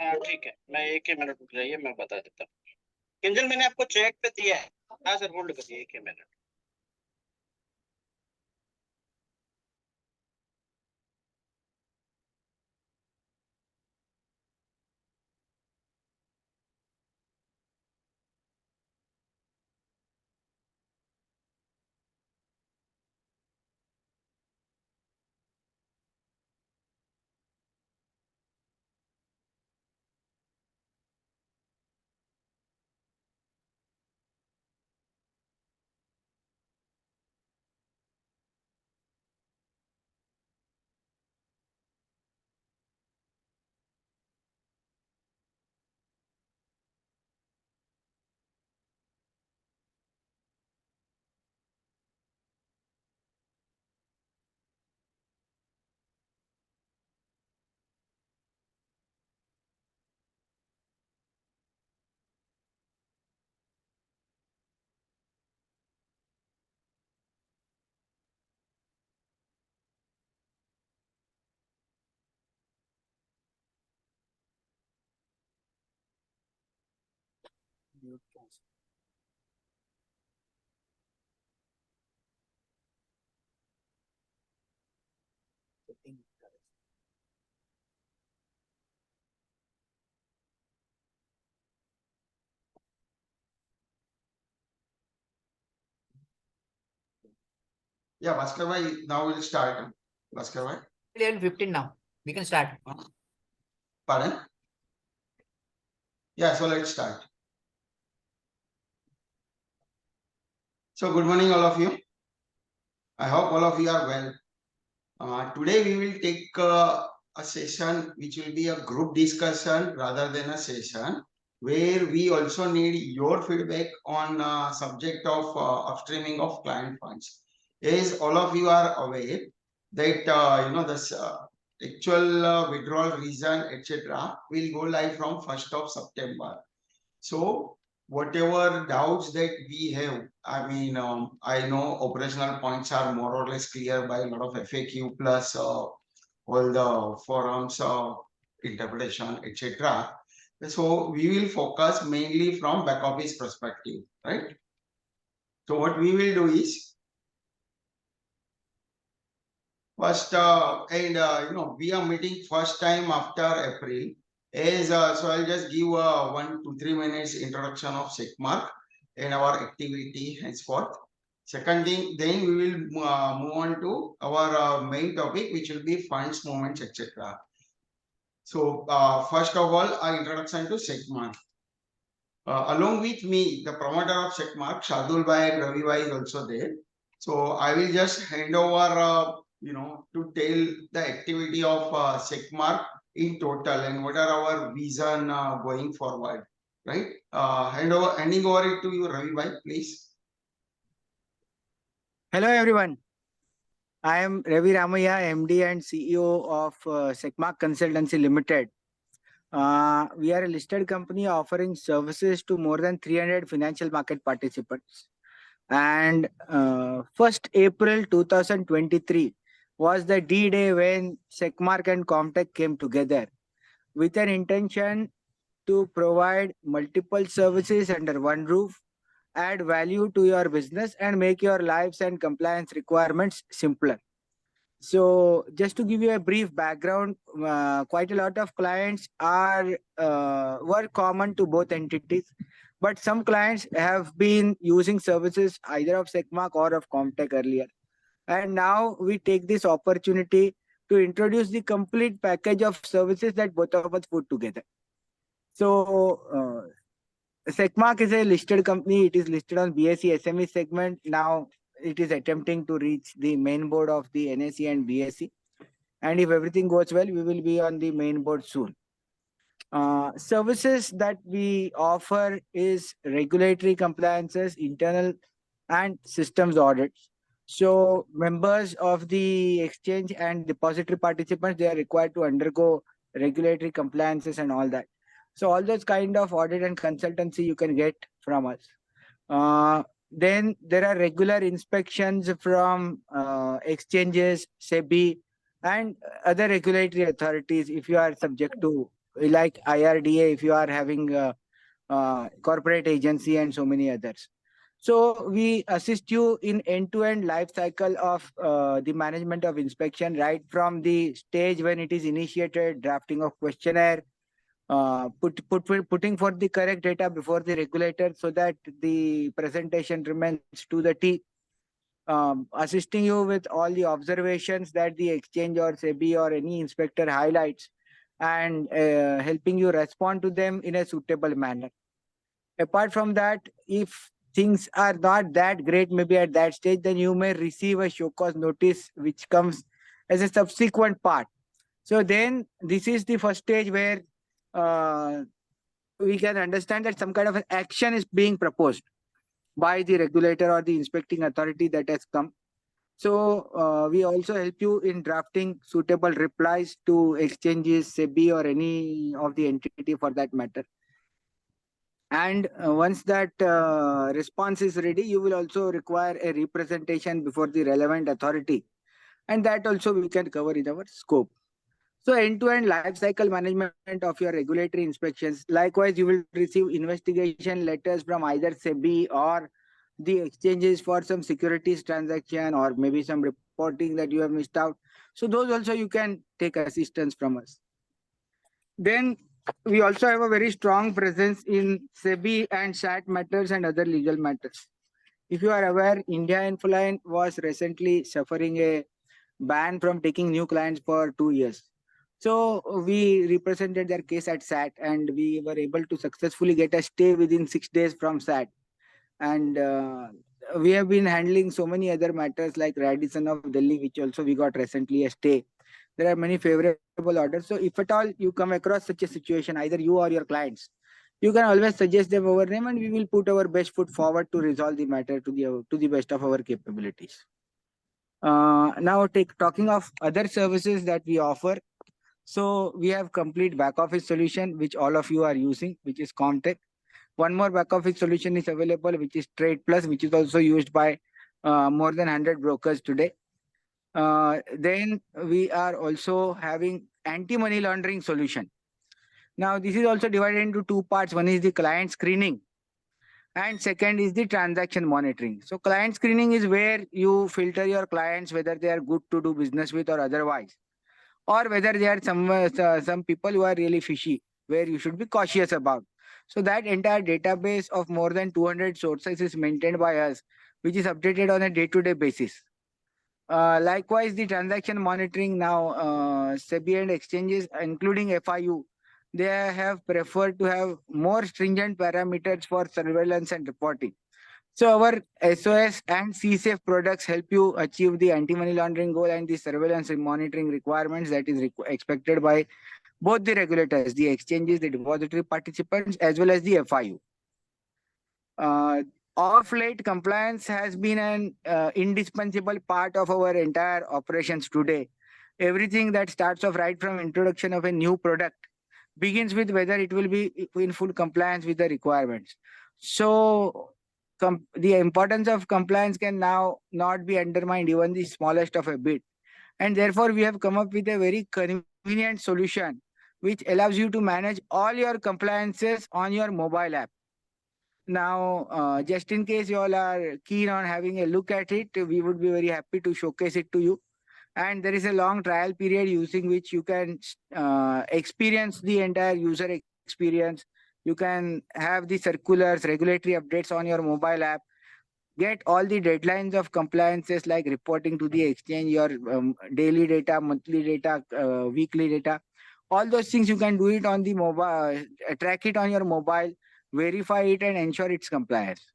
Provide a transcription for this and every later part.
हाँ ठीक है, मैं एक ही मिनट रुक जाइए, मैं बता देता हूँ। किंजल मैंने आपको चेक पे दिया है। हाँ सर, होल्ड करिए एक ही minute. Yeah, Bhaskar bhai, now we'll start. Bhaskar bhai. 11:15 now. We can start. Pardon? Yeah, so let's start. So good morning, all of you. I hope all of you are well. Today we will take a session which will be a group discussion rather than a session, where we also need your feedback on subject of upstreaming of client funds. As all of you are aware that this actual withdrawal reason etc. will go live from 1st of September. So whatever doubts that we have, I mean, I know operational points are more or less clear by a lot of FAQ plus all the forums, interpretation, etc. So we will focus mainly from back office perspective, right? So what we will do is first, we are meeting first time after April. So I'll just give 1 to 3 minutes introduction of Sigmark and our activity henceforth. Second thing, then we will move on to our main topic, which will be funds, movements, etc. So first of all, our introduction to Sigmark. Along with me, the promoter of Sigmark, Shardul Bhai and Ravi Bhai is also there. So I will just hand over, to tell the activity of Sigmark in total and what are our vision going forward, right? Handing over it to you, Ravi Bhai, please. Hello everyone. I am Ravi Ramaya, MD and CEO of Sigmark Consultancy Limited. We are a listed company offering services to more than 300 financial market participants. And 1st April 2023 was the D-Day when Sigmark and Comtech came together with an intention to provide multiple services under one roof, add value to your business and make your lives and compliance requirements simpler. So just to give you a brief background, quite a lot of clients were common to both entities, but some clients have been using services either of Sigmark or of Comtech earlier. And now we take this opportunity to introduce the complete package of services that both of us put together. So Sigmark is a listed company. It is listed on BSE SME segment. Now it is attempting to reach the main board of the NSE and BSE. And if everything goes well, we will be on the main board soon. Services that we offer is regulatory compliances, internal and systems audits. So members of the exchange and depository participants, they are required to undergo regulatory compliances and all that. So all those kind of audit and consultancy you can get from us. Then there are regular inspections from exchanges, SEBI, and other regulatory authorities if you are subject to like IRDA if you are having corporate agency and so many others. So we assist you in end-to-end life cycle of the management of inspection, right from the stage when it is initiated, drafting of questionnaire, putting for the correct data before the regulator so that the presentation remains to the T, assisting you with all the observations that the exchange or SEBI or any inspector highlights, and helping you respond to them in a suitable manner. Apart from that, if things are not that great, maybe at that stage, then you may receive a show cause notice, which comes as a subsequent part. So then this is the first stage where uh, we can understand that some kind of an action is being proposed by the regulator or the inspecting authority that has come. So we also help you in drafting suitable replies to exchanges, SEBI, or any of the entity for that matter. And once that response is ready, you will also require a representation before the relevant authority. And that also we can cover in our scope. So end-to-end life cycle management of your regulatory inspections. Likewise, you will receive investigation letters from either SEBI or the exchanges for some securities transaction or maybe some reporting that you have missed out. So those also you can take assistance from us. Then we also have a very strong presence in SEBI and SAT matters and other legal matters. If you are aware, India Infoline was recently suffering a ban from taking new clients for 2 years. So we represented their case at SAT and we were able to successfully get a stay within 6 days from SAT. And we have been handling so many other matters like Radisson of Delhi, which also we got recently a stay. There are many favorable orders. So if at all you come across such a situation, either you or your clients, you can always suggest them our name and we will put our best foot forward to resolve the matter to the best of our capabilities. Now talking of other services that we offer. So we have complete back office solution, which all of you are using, which is Comtech. One more back office solution is available, which is Trade Plus, which is also used by more than 100 brokers today. Then we are also having anti-money laundering solution. Now this is also divided into two parts. One is the client screening and second is the transaction monitoring. So client screening is where you filter your clients, whether they are good to do business with or otherwise, or whether they are some people who are really fishy, where you should be cautious about. So that entire database of more than 200 sources is maintained by us, which is updated on a day-to-day basis. Likewise, the transaction monitoring now, SEBI and exchanges, including FIU, they have preferred to have more stringent parameters for surveillance and reporting. So our SOS and CSAFE products help you achieve the anti-money laundering goal and the surveillance and monitoring requirements that is expected by both the regulators, the exchanges, the depository participants, as well as the FIU. Of late, compliance has been an indispensable part of our entire operations today. Everything that starts off right from introduction of a new product begins with whether it will be in full compliance with the requirements. So the importance of compliance can now not be undermined even the smallest of a bit. And therefore, we have come up with a very convenient solution which allows you to manage all your compliances on your mobile app. Now, just in case you all are keen on having a look at it, we would be very happy to showcase it to you. And there is a long trial period using which you can experience the entire user experience. You can have the circulars, regulatory updates on your mobile app, get all the deadlines of compliances like reporting to the exchange, your daily data, monthly data, weekly data. All those things you can do it on the mobile, track it on your mobile, verify it and ensure its compliance.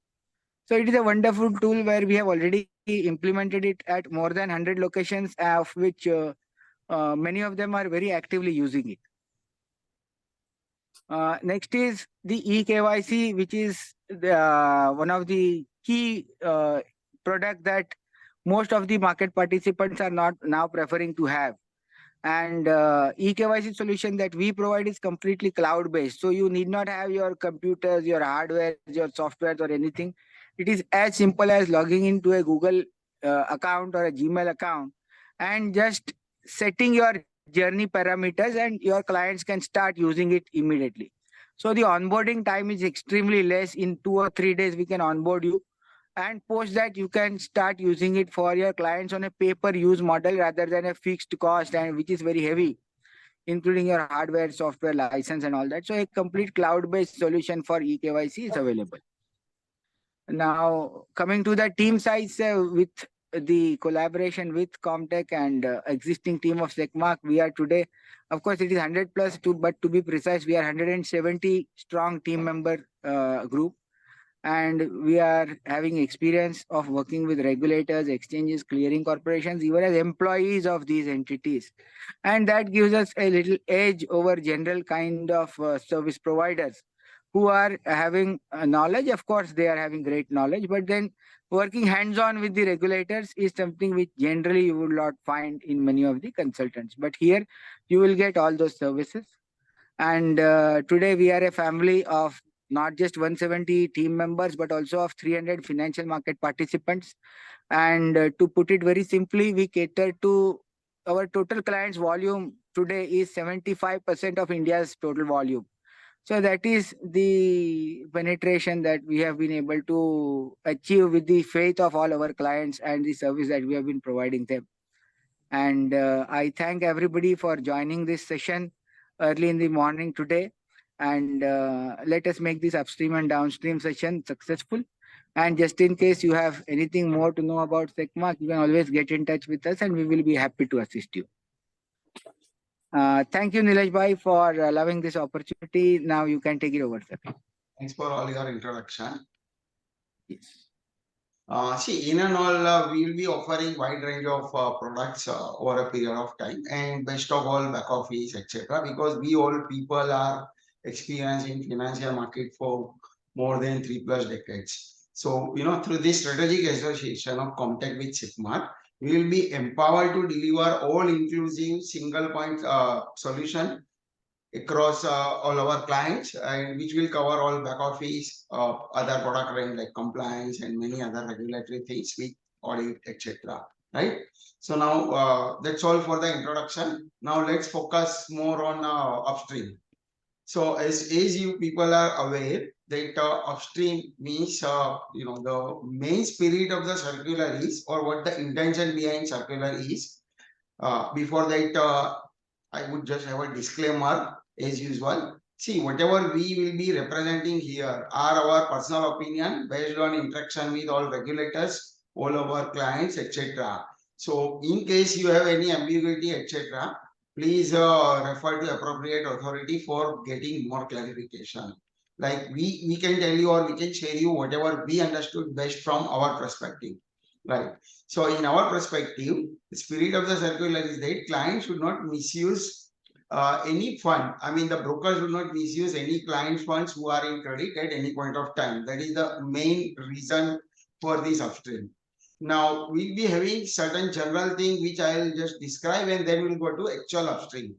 So it is a wonderful tool where we have already implemented it at more than 100 locations, of which many of them are very actively using it. Next is the eKYC, which is one of the key product that most of the market participants are not now preferring to have. And eKYC solution that we provide is completely cloud-based. So you need not have your computers, your hardware, your software or anything. It is as simple as logging into a Google account or a Gmail account and just setting your journey parameters, and your clients can start using it immediately. So the onboarding time is extremely less. In 2 or 3 days, we can onboard you, and post that you can start using it for your clients on a pay-per-use model rather than a fixed cost, and which is very heavy, including your hardware, software, license, and all that. So a complete cloud-based solution for eKYC is available. Now, coming to the team size, with the collaboration with Comtech and existing team of Secmark, we are today, of course, it is 100 plus, but to be precise, we are 170 strong team member group. And we are having experience of working with regulators, exchanges, clearing corporations, even as employees of these entities. And that gives us a little edge over general kind of service providers who are having knowledge. Of course, they are having great knowledge, but then working hands-on with the regulators is something which generally you would not find in many of the consultants. But here you will get all those services. And today we are a family of not just 170 team members, but also of 300 financial market participants. And to put it very simply, we cater to our total clients volume today is 75% of India's total volume. So that is the penetration that we have been able to achieve with the faith of all our clients and the service that we have been providing them. And I thank everybody for joining this session early in the morning today. And let us make this upstream and downstream session successful. And just in case you have anything more to know about Secmark, you can always get in touch with us and we will be happy to assist you. Thank you, Nilesh Bhai, for allowing this opportunity. Now you can take it over, sir. Thanks for all your introduction. Yes. See, in and all, we will be offering wide range of products over a period of time, and best of all, back office, etc. Because we all people are experienced in financial market for more than 3+ decades. So, through this strategic association of Comtech with Secmark, we will be empowered to deliver all-inclusive single point solution across all our clients, and which will cover all back office, other product range like compliance and many other regulatory things with audit, etc. Right? So now that's all for the introduction. Now let's focus more on upstream. So as you people are aware that upstream means the main spirit of the circular is, or what the intention behind circular is. Before that, I would just have a disclaimer as usual. See, whatever we will be representing here are our personal opinion based on interaction with all regulators, all our clients, etc. So in case you have any ambiguity, etc., please refer to appropriate authority for getting more clarification. Like we can tell you, or we can share you whatever we understood best from our perspective. Right. So in our perspective, the spirit of the circular is that clients should not misuse any fund. I mean, the brokers should not misuse any client funds who are in credit at any point of time. That is the main reason for this upstream. Now, we'll be having certain general thing which I'll just describe, and then we'll go to actual upstream.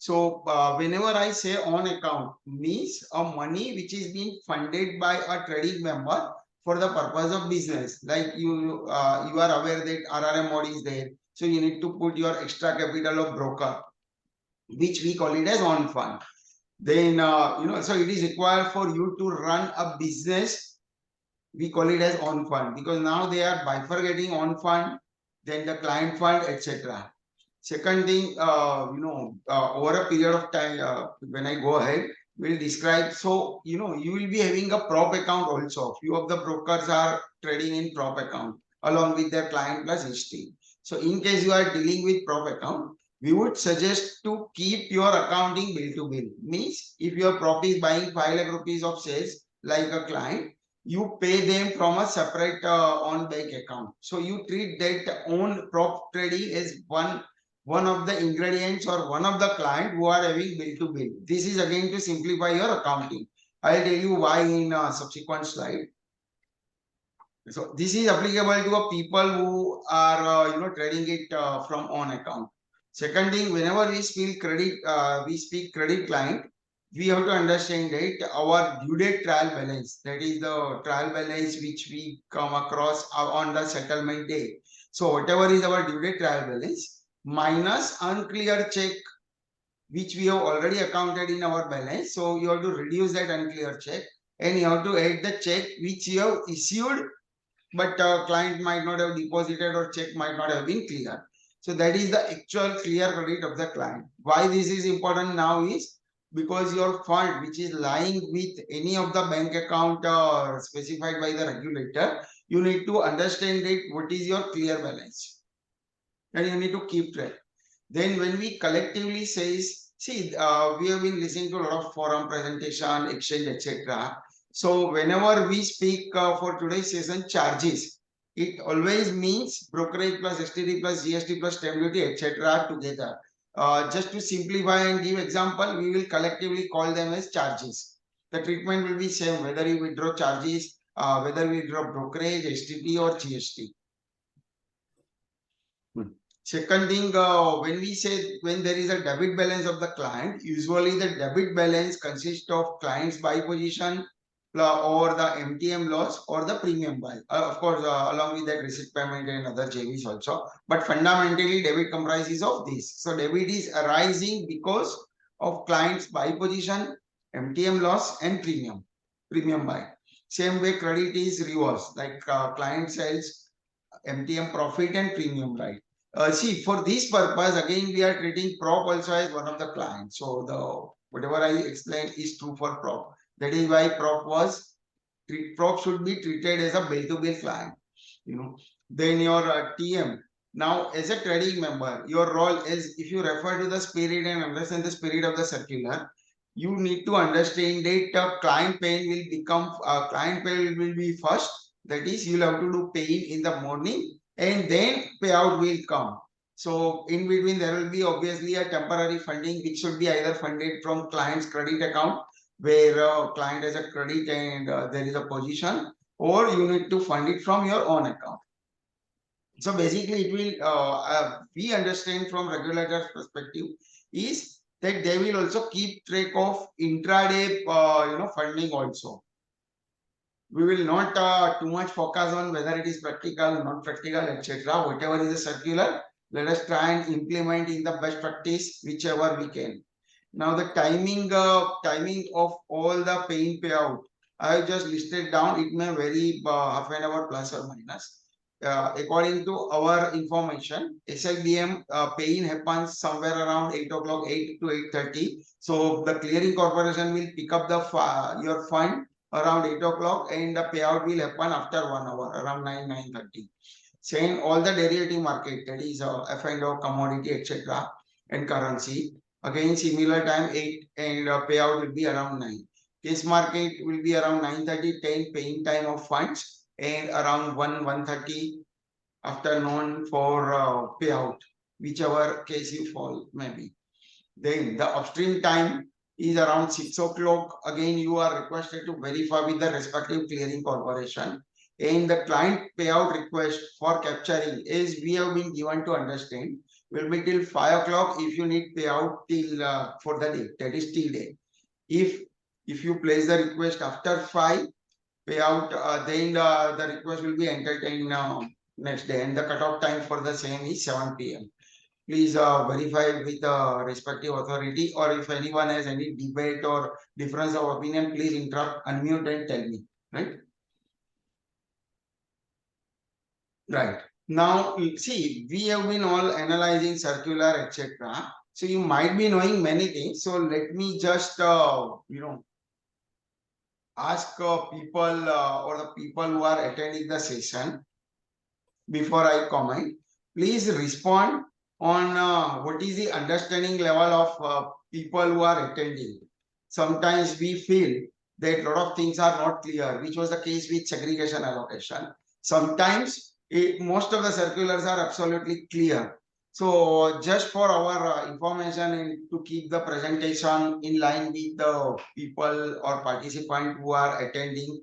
So whenever I say on account, means a money which is being funded by a trading member for the purpose of business. Like you are aware that RRM mode is there, so you need to put your extra capital of broker, which we call it as on fund. Then so it is required for you to run a business. We call it as on fund, because now they are bifurcating on fund, then the client fund, etc. Second thing, over a period of time, when I go ahead, we'll describe. So, you will be having a prop account also. Few of the brokers are trading in prop account along with their client plus history. So, in case you are dealing with prop account, we would suggest to keep your accounting bill to bill. Means, if your prop is buying 5 lakh rupees of shares like a client, you pay them from a separate on bank account. So, you treat that own prop trading as one of the ingredients or one of the client who are having bill to bill. This is again to simplify your accounting. I'll tell you why in a subsequent slide. So this is applicable to a people who are trading it from on account. Second thing, whenever we speak credit client, we have to understand that our due date trial balance, that is the trial balance which we come across on the settlement day. So whatever is our due date trial balance minus unclear check which we have already accounted in our balance. So you have to reduce that unclear check and you have to add the check which you have issued, but client might not have deposited or check might not have been cleared. So that is the actual clear credit of the client. Why this is important now is because your fund which is lying with any of the bank account specified by the regulator, you need to understand it, what is your clear balance, and you need to keep track. Then when we collectively says, see, we have been listening to a lot of forum presentation, exchange, etc. So whenever we speak for today's session charges, it always means brokerage plus STD plus GST plus stamp duty, etc. together. Just to simplify and give example, we will collectively call them as charges. The treatment will be same whether you withdraw charges, whether we withdraw brokerage, STD or GST. Second thing, when we say when there is a debit balance of the client, usually the debit balance consists of client's buy position or the MTM loss or the premium buy. Of course, along with that receipt payment and other JVs also. But fundamentally, debit comprises of this. So debit is arising because of client's buy position, MTM loss and premium buy. Same way credit is reverse, like client sells MTM profit and premium buy. See, for this purpose, again, we are treating prop also as one of the clients. So the whatever I explained is true for prop. That is why prop should be treated as a bill-to-bill client. Then your TM. Now, as a trading member, your role is, if you refer to the spirit and understand the spirit of the circular, you need to understand that client pay will be first. That is, you'll have to do paying in the morning, and then payout will come. So in between there will be obviously a temporary funding which should be either funded from client's credit account where client has a credit and there is a position, or you need to fund it from your own account. So basically it will we understand from regulator's perspective is that they will also keep track of intraday funding also. We will not too much focus on whether it is practical, not practical, etc. Whatever is a circular, let us try and implement in the best practice, whichever we can. Now the timing of all the paying payout, I have just listed down. It may vary half an hour plus or minus. According to our information, SLBM paying happens somewhere around 8 o'clock, 8 to 8:30. So the clearing corporation will pick up the your fund around 8 o'clock and the payout will happen after 1 hour, around 9:30. Same all the derivative market, that is F&O, commodity, etc. and currency. Again, similar time 8 and payout will be around 9. Case market will be around 9:30, 10 paying time of funds, and around 1:30 afternoon for payout, whichever case you fall maybe. Then the upstream time is around 6 o'clock. Again, you are requested to verify with the respective clearing corporation. And the client payout request for capturing, as we have been given to understand, will be till 5 o'clock if you need payout till for the day, that is till day. If you place the request after 5 payout, then the request will be entertained next day, and the cutoff time for the same is 7 p.m. Please verify with the respective authority, or if anyone has any debate or difference of opinion, please interrupt, unmute and tell me, right? Right. Now, see, we have been all analyzing circular, etc. So you might be knowing many things. So let me just, ask people or the people who are attending the session before I comment. Please respond on what is the understanding level of people who are attending. Sometimes we feel that a lot of things are not clear, which was the case with segregation allocation. Sometimes most of the circulars are absolutely clear. So just for our information and to keep the presentation in line with the people or participant who are attending,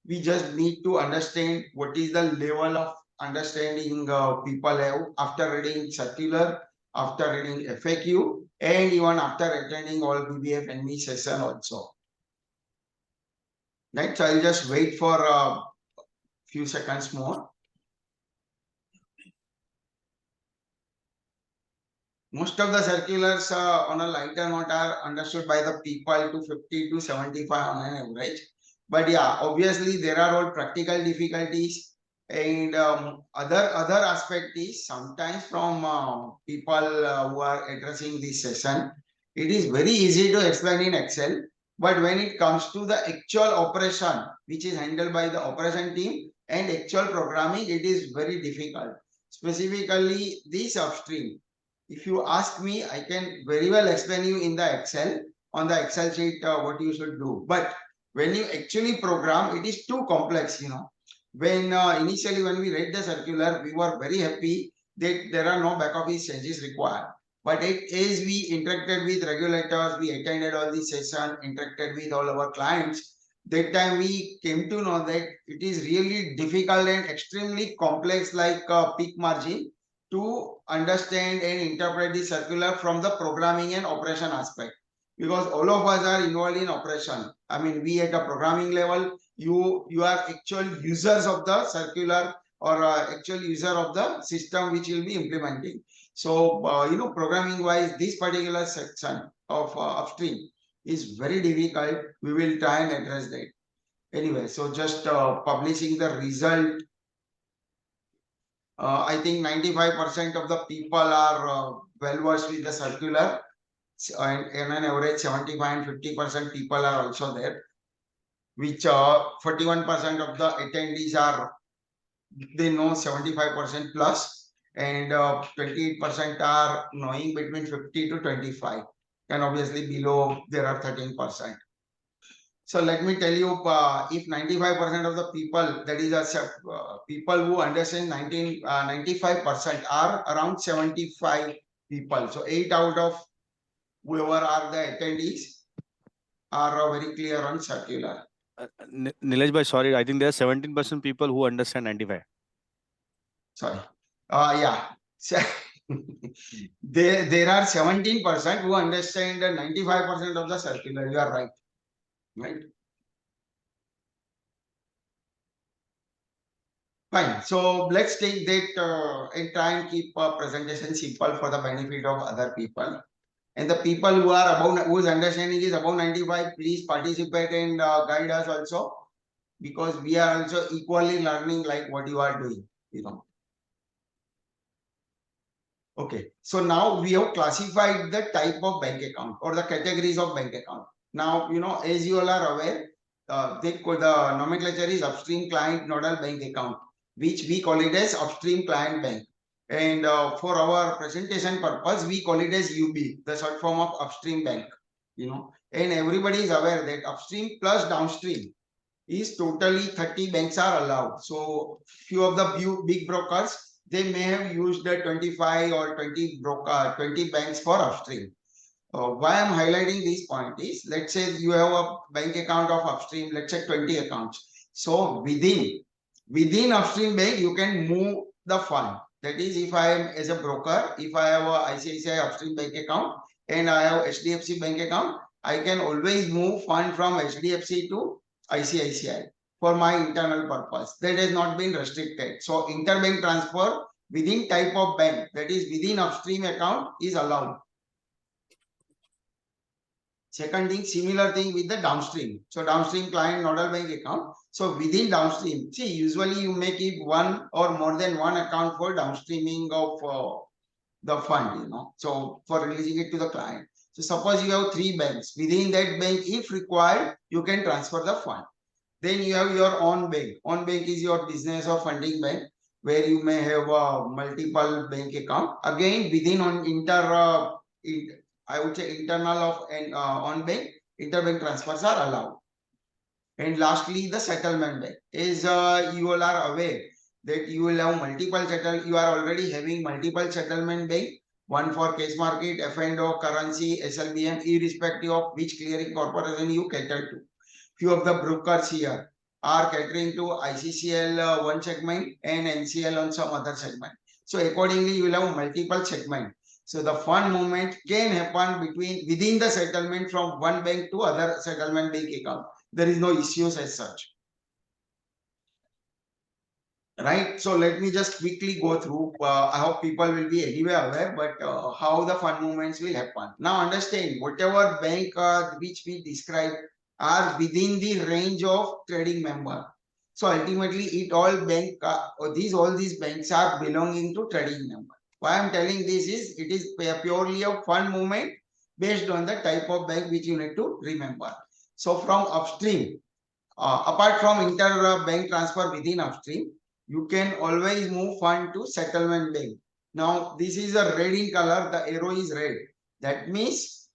we just need to understand what is the level of understanding people have after reading circular, after reading FAQ, and even after attending all BBF and me session also. Right, so I'll just wait for a few seconds more. most of the circulars on a lighter note are understood by the people to 50 to 75 on an average. But yeah, obviously there are all practical difficulties, and other aspect is sometimes from people who are addressing this session, it is very easy to explain in Excel, but when it comes to the actual operation which is handled by the operation team and actual programming, it is very difficult. Specifically this upstream, if you ask me, I can very well explain you in the Excel, on the Excel sheet what you should do, but when you actually program, it is too complex, you know. When initially when we read the circular, we were very happy that there are no back office changes required. But as we interacted with regulators, we attended all these sessions, interacted with all our clients, that time we came to know that it is really difficult and extremely complex, like peak margin, to understand and interpret the circular from the programming and operation aspect. Because all of us are involved in operation. I mean, we at a programming level, you are actual users of the circular, or actual user of the system which will be implementing. So you know, programming wise, this particular section of upstream is very difficult. We will try and address that. Anyway, so just publishing the result. I think 95% of the people are well versed with the circular, and an average 75 and 50% people are also there, which 41% of the attendees are, they know 75% plus, and 28% are knowing between 50 to 25, and obviously below there are 13%. So let me tell you, if 95% of the people, that is people who understand 95% are around 75 people. So 8 out of whoever are the attendees are very clear on circular. Nilesh bhai, sorry, I think there are 17% people who understand 95. Sorry. Yeah. There are 17% who understand 95% of the circular. You are right. Right. Fine. So let's take that and try and keep presentation simple for the benefit of other people. And the people who are above, whose understanding is above 95, please participate and guide us also, because we are also equally learning like what you are doing, you know. Okay, so now we have classified the type of bank account or the categories of bank account. Now, you know, as you all are aware, the nomenclature is upstream client nodal bank account, which we call it as upstream client bank. And for our presentation purpose, we call it as UB, the short form of upstream bank, you know. And everybody is aware that upstream plus downstream is totally 30 banks are allowed. So few of the big brokers, they may have used the 25 or 20 banks for upstream. Why I'm highlighting this point is, let's say you have a bank account of upstream, let's say 20 accounts. So within upstream bank, you can move the fund. That is, if I am as a broker, if I have a ICICI upstream bank account and I have HDFC bank account, I can always move fund from HDFC to ICICI for my internal purpose. That has not been restricted. So interbank transfer within type of bank, that is within upstream account, is allowed. Second thing, similar thing with the downstream. So downstream client nodal bank account. So within downstream, see, usually you make it one or more than one account for downstreaming of the fund, you know, so for releasing it to the client. So suppose you have 3 banks. Within that bank, if required, you can transfer the fund. Then you have your own bank. Own bank is your business or funding bank, where you may have multiple bank account. Again, within on I would say internal of an on bank, interbank transfers are allowed. And lastly, the settlement bank. As you all are aware that you will have multiple you are already having multiple settlement bank, one for cash market, F&O, currency, SLBM, irrespective of which clearing corporation you cater to. Few of the brokers here are catering to ICCL one segment and NCL on some other segment. So accordingly, you will have multiple segment. So the fund movement can happen within the settlement from one bank to other settlement bank account. There is no issues as such. right? So let me just quickly go through. I hope people will be anyway aware, but how the fund movements will happen. Now understand, whatever bank which we describe are within the range of trading member. So ultimately, it all bank all these banks are belonging to trading member. Why I'm telling this is it is purely a fund movement based on the type of bank which you need to remember. So from upstream, apart from inter-bank transfer within upstream, you can always move fund to settlement bank. Now, this is a red in color, the arrow is red. That means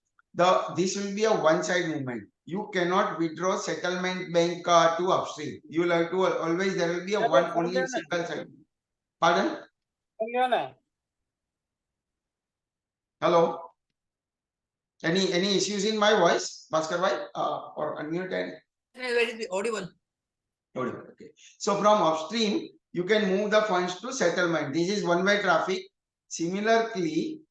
this will be a one-side movement. You cannot withdraw settlement bank to upstream. You will have to always, there will be a one only single side. Pardon? Hello? Any issues in my voice, Bhaskar bhai? Or unmute and Very audible. okay. So from upstream, you can move the funds to settlement. This is one-way traffic. Similarly,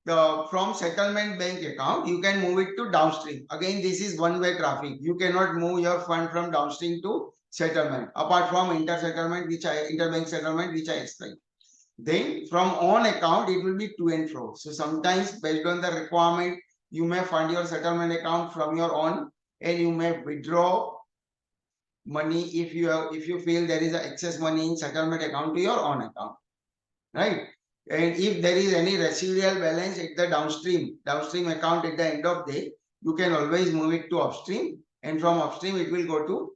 from settlement bank account, you can move it to downstream. Again, this is one-way traffic. You cannot move your fund from downstream to settlement, apart from interbank settlement, which I explained. Then from on account, it will be to and fro. So sometimes based on the requirement, you may fund your settlement account from your own, and you may withdraw money if you feel there is excess money in settlement account to your own account, right? And if there is any residual balance at the downstream account at the end of the day, you can always move it to upstream, and from upstream it will go to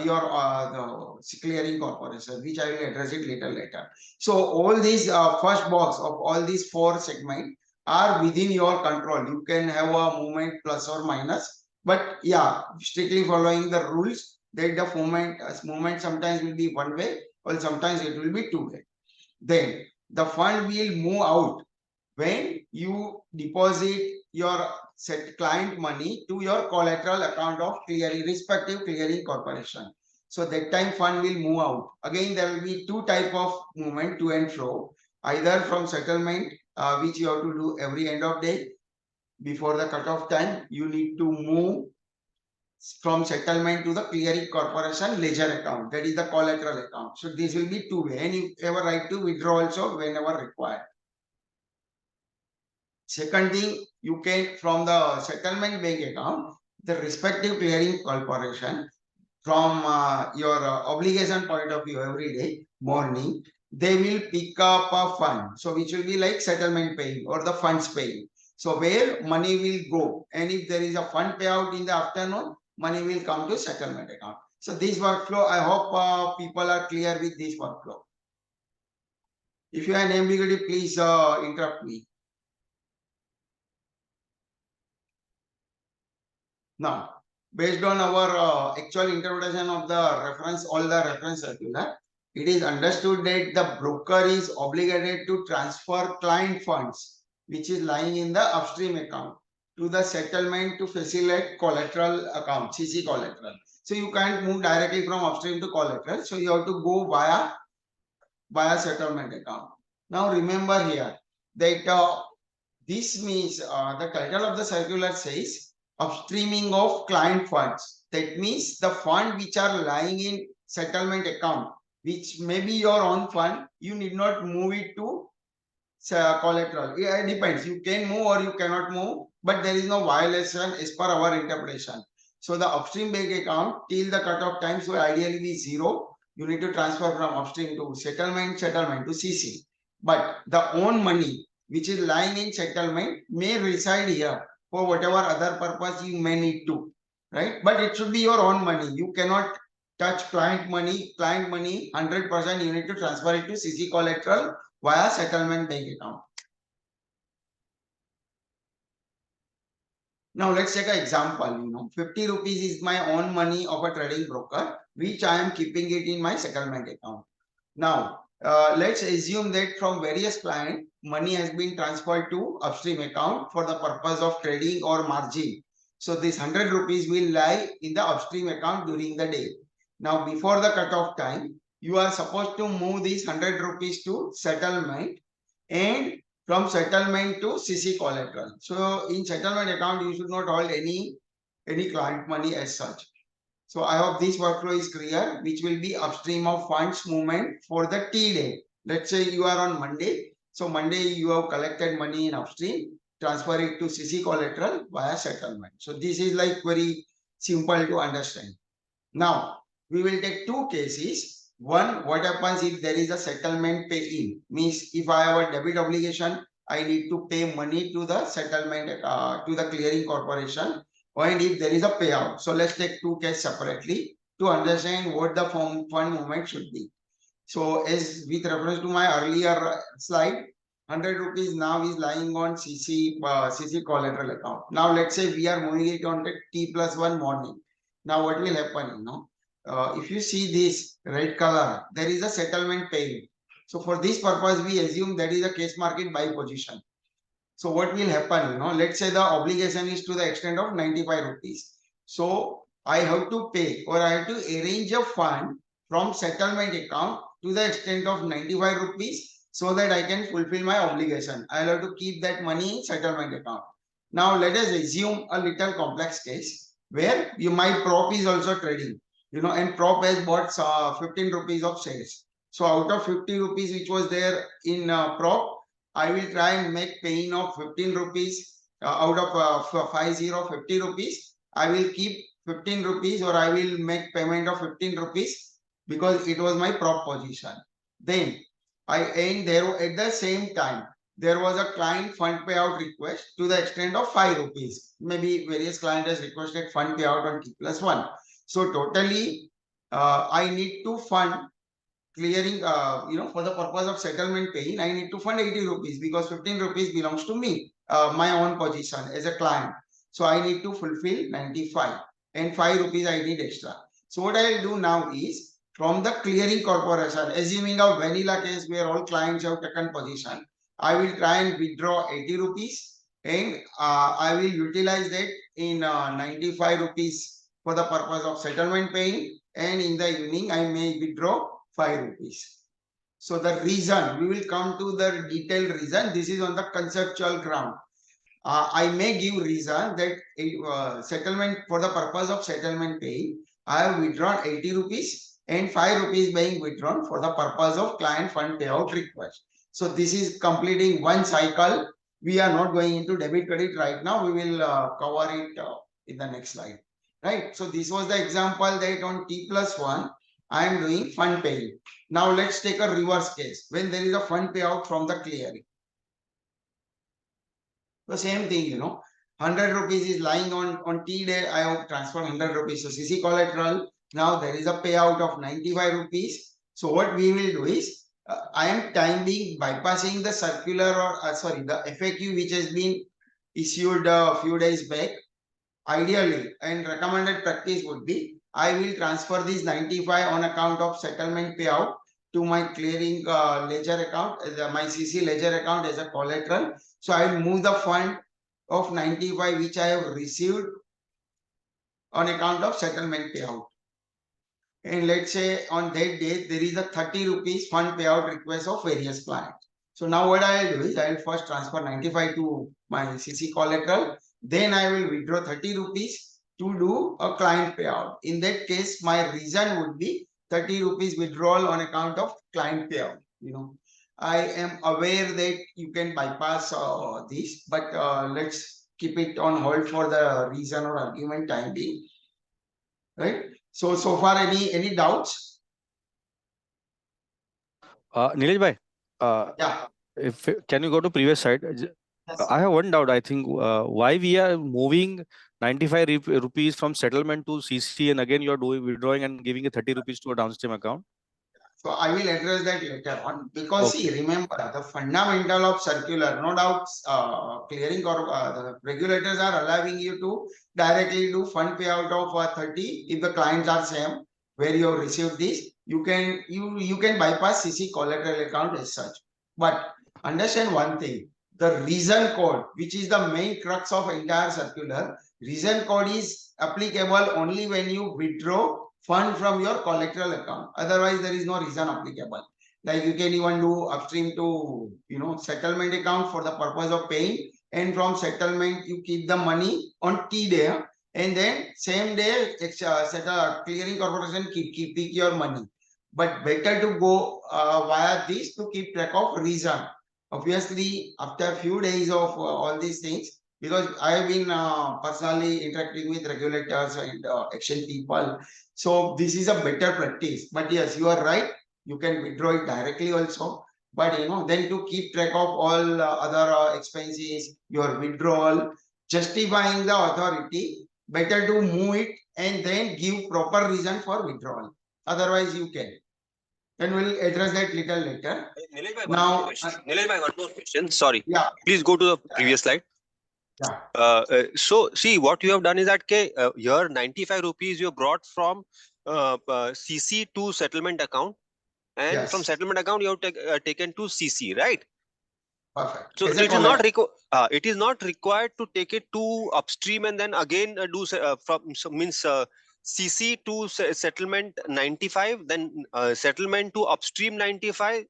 your the clearing corporation, which I will address it later. So all these first box of all these four segments are within your control. You can have a movement plus or minus, but yeah, strictly following the rules that the movement sometimes will be one way or sometimes it will be two way. Then the fund will move out when you deposit your client money to your collateral account of respective clearing corporation. So that time fund will move out. Again, there will be two type of movement to and fro, either from settlement, which you have to do every end of day before the cutoff time. You need to move from settlement to the clearing corporation ledger account, that is the collateral account. So this will be two way, and you have a right to withdraw also whenever required. Second thing, you can from the settlement bank account, the respective clearing corporation, from your obligation point of view, every day morning they will pick up a fund, so which will be like settlement paying or the funds paying. So where money will go, and if there is a fund payout in the afternoon, money will come to settlement account. So this workflow, I hope people are clear with this workflow. If you have an ambiguity, please interrupt me. Now, based on our actual interpretation of the reference, all the reference circular, it is understood that the broker is obligated to transfer client funds, which is lying in the upstream account, to the settlement to facilitate collateral account, CC collateral. So you can't move directly from upstream to collateral. So you have to go via settlement account. Now remember here that this means the title of the circular says upstreaming of client funds. That means the fund which are lying in settlement account, which may be your own fund, you need not move it to collateral. It depends. You can move or you cannot move, but there is no violation as per our interpretation. So the upstream bank account till the cutoff time, so ideally be zero. You need to transfer from upstream to settlement to CC. But the own money which is lying in settlement may reside here for whatever other purpose you may need to, right? But it should be your own money. You cannot touch client money. 100% you need to transfer it to CC collateral via settlement bank account. Now let's take an example. 50 rupees is my own money of a trading broker, which I am keeping it in my settlement account. Now let's assume that from various clients, money has been transferred to upstream account for the purpose of trading or margin. So this 100 rupees will lie in the upstream account during the day. Now before the cutoff time, you are supposed to move these 100 rupees to settlement, and from settlement to CC collateral. So in settlement account, you should not hold any client money as such. So I hope this workflow is clear, which will be upstream of funds movement for the T day. Let's say you are on Monday. So Monday you have collected money in upstream, transfer it to CC collateral via settlement. So this is like very simple to understand. Now we will take two cases. One, what happens if there is a settlement pay in? Means if I have a debit obligation, I need to pay money to the settlement, to the clearing corporation, and if there is a payout. So let's take two cases separately to understand what the fund movement should be. So as with reference to my earlier slide, 100 rupees now is lying on CC collateral account. Now let's say we are moving it on the T+1 morning. Now what will happen? If you see this red color, there is a settlement paying. So for this purpose, we assume that is a case market buy position. So what will happen? Let's say the obligation is to the extent of 95 rupees. So I have to pay, or I have to arrange a fund from settlement account to the extent of 95 rupees so that I can fulfill my obligation. I'll have to keep that money in settlement account. Now let us assume a little complex case where my prop is also trading, and prop has bought 15 rupees of shares. So out of 50 rupees which was there in prop, I will try and make paying of 15 rupees out of 50 rupees. I will keep 15 rupees, or I will make payment of 15 rupees because it was my prop position. Then there at the same time, there was a client fund payout request to the extent of 5 rupees. Maybe various clients has requested fund payout on T+1. So totally, I need to fund clearing, for the purpose of settlement paying, I need to fund 80 rupees because 15 rupees belongs to me, my own position as a client. So I need to fulfill 95 and 5 rupees I need extra. So what I will do now is from the clearing corporation, assuming a vanilla case where all clients have taken position, I will try and withdraw 80 rupees and I will utilize that in 95 rupees for the purpose of settlement paying, and in the evening I may withdraw 5 rupees. So the reason, we will come to the detailed reason. This is on the conceptual ground. I may give reason that settlement, for the purpose of settlement paying, I have withdrawn 80 rupees and 5 rupees being withdrawn for the purpose of client fund payout request. So this is completing one cycle. We are not going into debit credit right now. We will cover it in the next slide. Right. So this was the example that on T+1, I am doing fund paying. Now let's take a reverse case when there is a fund payout from the clearing. The same thing, 100 rupees is lying on T day. I have transferred 100 rupees to CC collateral. Now there is a payout of 95 rupees. So what we will do is, I am time being bypassing the circular or the FAQ which has been issued a few days back. Ideally, and recommended practice would be, I will transfer this 95 on account of settlement payout to my clearing ledger account, my CC ledger account as a collateral. So I will move the fund of 95 which I have received on account of settlement payout. And let's say on that day, there is a 30 rupees fund payout request of various clients. So now what I will do is, I will first transfer 95 to my CC collateral. Then I will withdraw 30 rupees to do a client payout. In that case, my reason would be 30 rupees withdrawal on account of client payout. I am aware that you can bypass this, but let's keep it on hold for the reason or argument time being. Right. So far, any doubts? Nilesh bhai, Yeah. can you go to previous slide? I have one doubt. I think why we are moving 95 rupees from settlement to CC, and again you are doing withdrawing and giving a 30 rupees to a downstream account. So I will address that later on, because see, remember the fundamental of circular, no doubt, clearing or the regulators are allowing you to directly do fund payout of 30 if the clients are same where you have received this. You can bypass CC collateral account as such. But understand one thing, the reason code, which is the main crux of entire circular, reason code is applicable only when you withdraw fund from your collateral account. Otherwise, there is no reason applicable. Like you can even do upstream to settlement account for the purpose of paying, and from settlement you keep the money on T day. and then same day set a clearing corporation keep your money. But better to go via this to keep track of reason. Obviously, after a few days of all these things, because I have been personally interacting with regulators and action people, so this is a better practice. But yes, you are right. You can withdraw it directly also. But then to keep track of all other expenses, your withdrawal, justifying the authority, better to move it and then give proper reason for withdrawal. Otherwise, you can. And we'll address that little later. Now, Nilay, one more question. Sorry. yeah, Please go to the previous slide. yeah. So see what you have done is that here 95 rupees you brought from CC to settlement account, and Yes. from settlement account you have taken to CC, right? Perfect. So As a it is not collateral. it is not required to take it to upstream and then again do from CC to settlement 95, then settlement to upstream 95,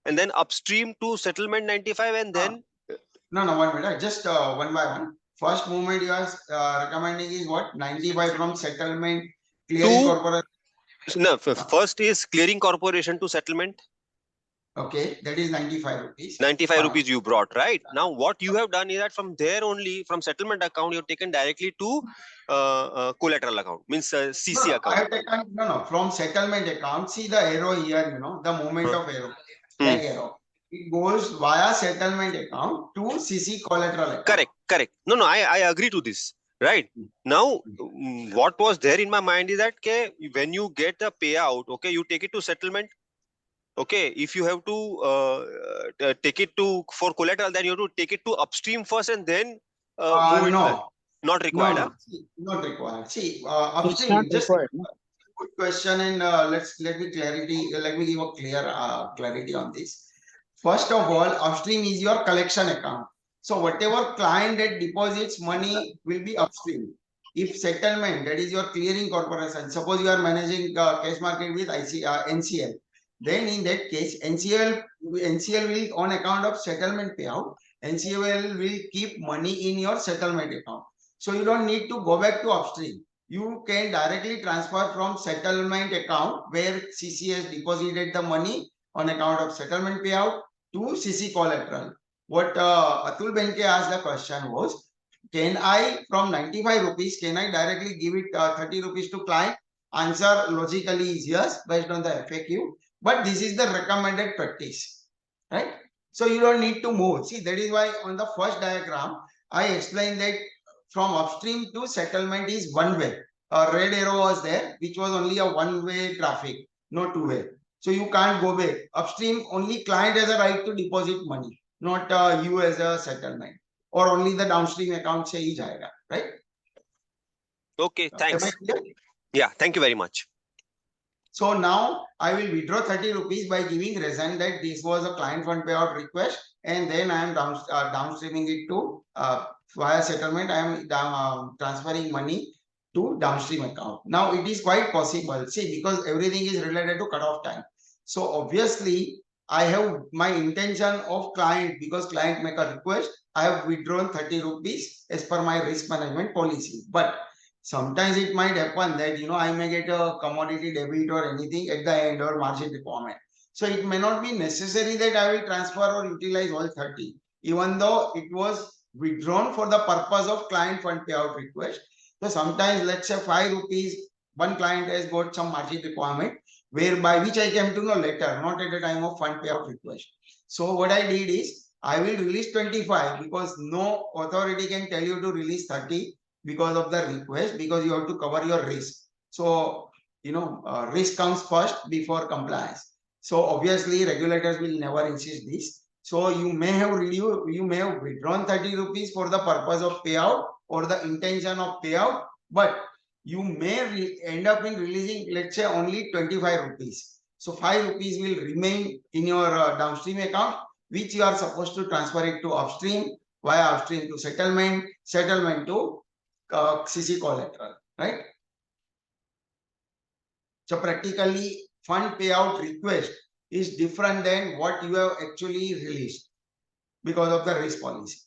and then upstream to settlement 95, and then No, 1 minute. Just one by one. First movement you are recommending is what? 95 from settlement, clearing To- corporation. no, first is clearing corporation to settlement. Okay, that is 95 rupees. 95 Fine. rupees you brought, right? Now what you have done is that from there only, from settlement account, you have taken directly to collateral account, means CC I account. have taken, from settlement account. See the arrow here, the movement of arrow, flag arrow. It goes via settlement account to CC collateral account. Correct. No, I agree to this. Right. Now, what was there in my mind is that when you get a payout, okay, you take it to settlement. Okay, if you have to take it to for collateral, then you have to take it to upstream first and then move it. No. Not required. No. See, not required. See, It's not upstream, just required, no? good question, and let me give a clear clarity on this. Fird of all, upstream is your collection account. So whatever client that deposits money will be upstream. If settlement, that is your clearing corporation, suppose you are managing cash market with NCL, then in that case, NCL will, on account of settlement payout, NCL will keep money in your settlement account. So you don't need to go back to upstream. You can directly transfer from settlement account where CC has deposited the money on account of settlement payout to CC collateral. What Atul Benke asked the question was, can I from 95 rupees, can I directly give it 30 rupees to client? Answer logically is yes, based on the FAQ. But this is the recommended practice, right? So you don't need to move. See, that is why on the first diagram, I explained that from upstream to settlement is one way. A red arrow was there, which was only a one-way traffic, no two-way. So you can't go back. Upstream, only client has a right to deposit money, not you as a settlement. Or only the downstream account se hi jayega, right? Okay, thanks. Am I clear? Yeah, thank you very much. So now I will withdraw 30 rupees by giving reason that this was a client fund payout request, and then I am downstreaming it to via settlement. I am transferring money to downstream account. Now it is quite possible. See, because everything is related to cutoff time. So obviously I have my intention of client, because client make a request, I have withdrawn 30 rupees as per my risk management policy. But sometimes it might happen that I may get a commodity debit or anything at the end, or margin requirement. So it may not be necessary that I will transfer or utilize all 30, even though it was withdrawn for the purpose of client fund payout request. So sometimes, let's say 5 rupees, one client has got some margin requirement, whereby which I came to know later, not at the time of fund payout request. So what I did is I will release 25, because no authority can tell you to release 30 because of the request, because you have to cover your risk. So risk comes first before compliance. So obviously regulators will never insist this. So you may have withdrawn 30 rupees for the purpose of payout or the intention of payout, but you may end up in releasing, let's say, only 25 rupees. So 5 rupees will remain in your downstream account, which you are supposed to transfer it to upstream, via upstream to settlement, settlement to CC collateral, right? So practically, fund payout request is different than what you have actually released because of the risk policy.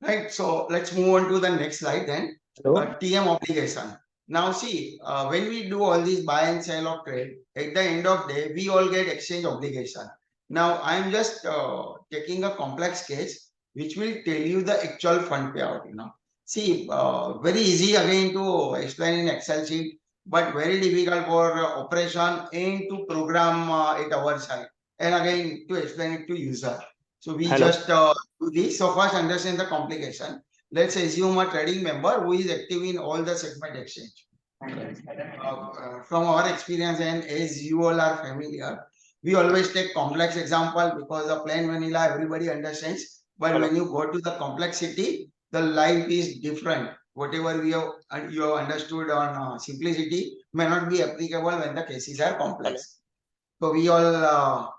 Right. So let's move on to the next slide then. TM obligation. Now see, when we do all these buy and sell of trade, at the end of day, we all get exchange obligation. Now I'm just taking a complex case which will tell you the actual fund payout. See, very easy again to explain in Excel sheet, but very difficult for operation and to program it our side, and again to explain it to user. So we just do this. So first understand the complication. Let's assume a trading member who is active in all the segment exchange. From our experience and as you all are familiar, we always take complex example because the plain vanilla everybody understands. But when you go to the complexity, the life is different. Whatever we have you have understood on simplicity may not be applicable when the cases are complex. So we all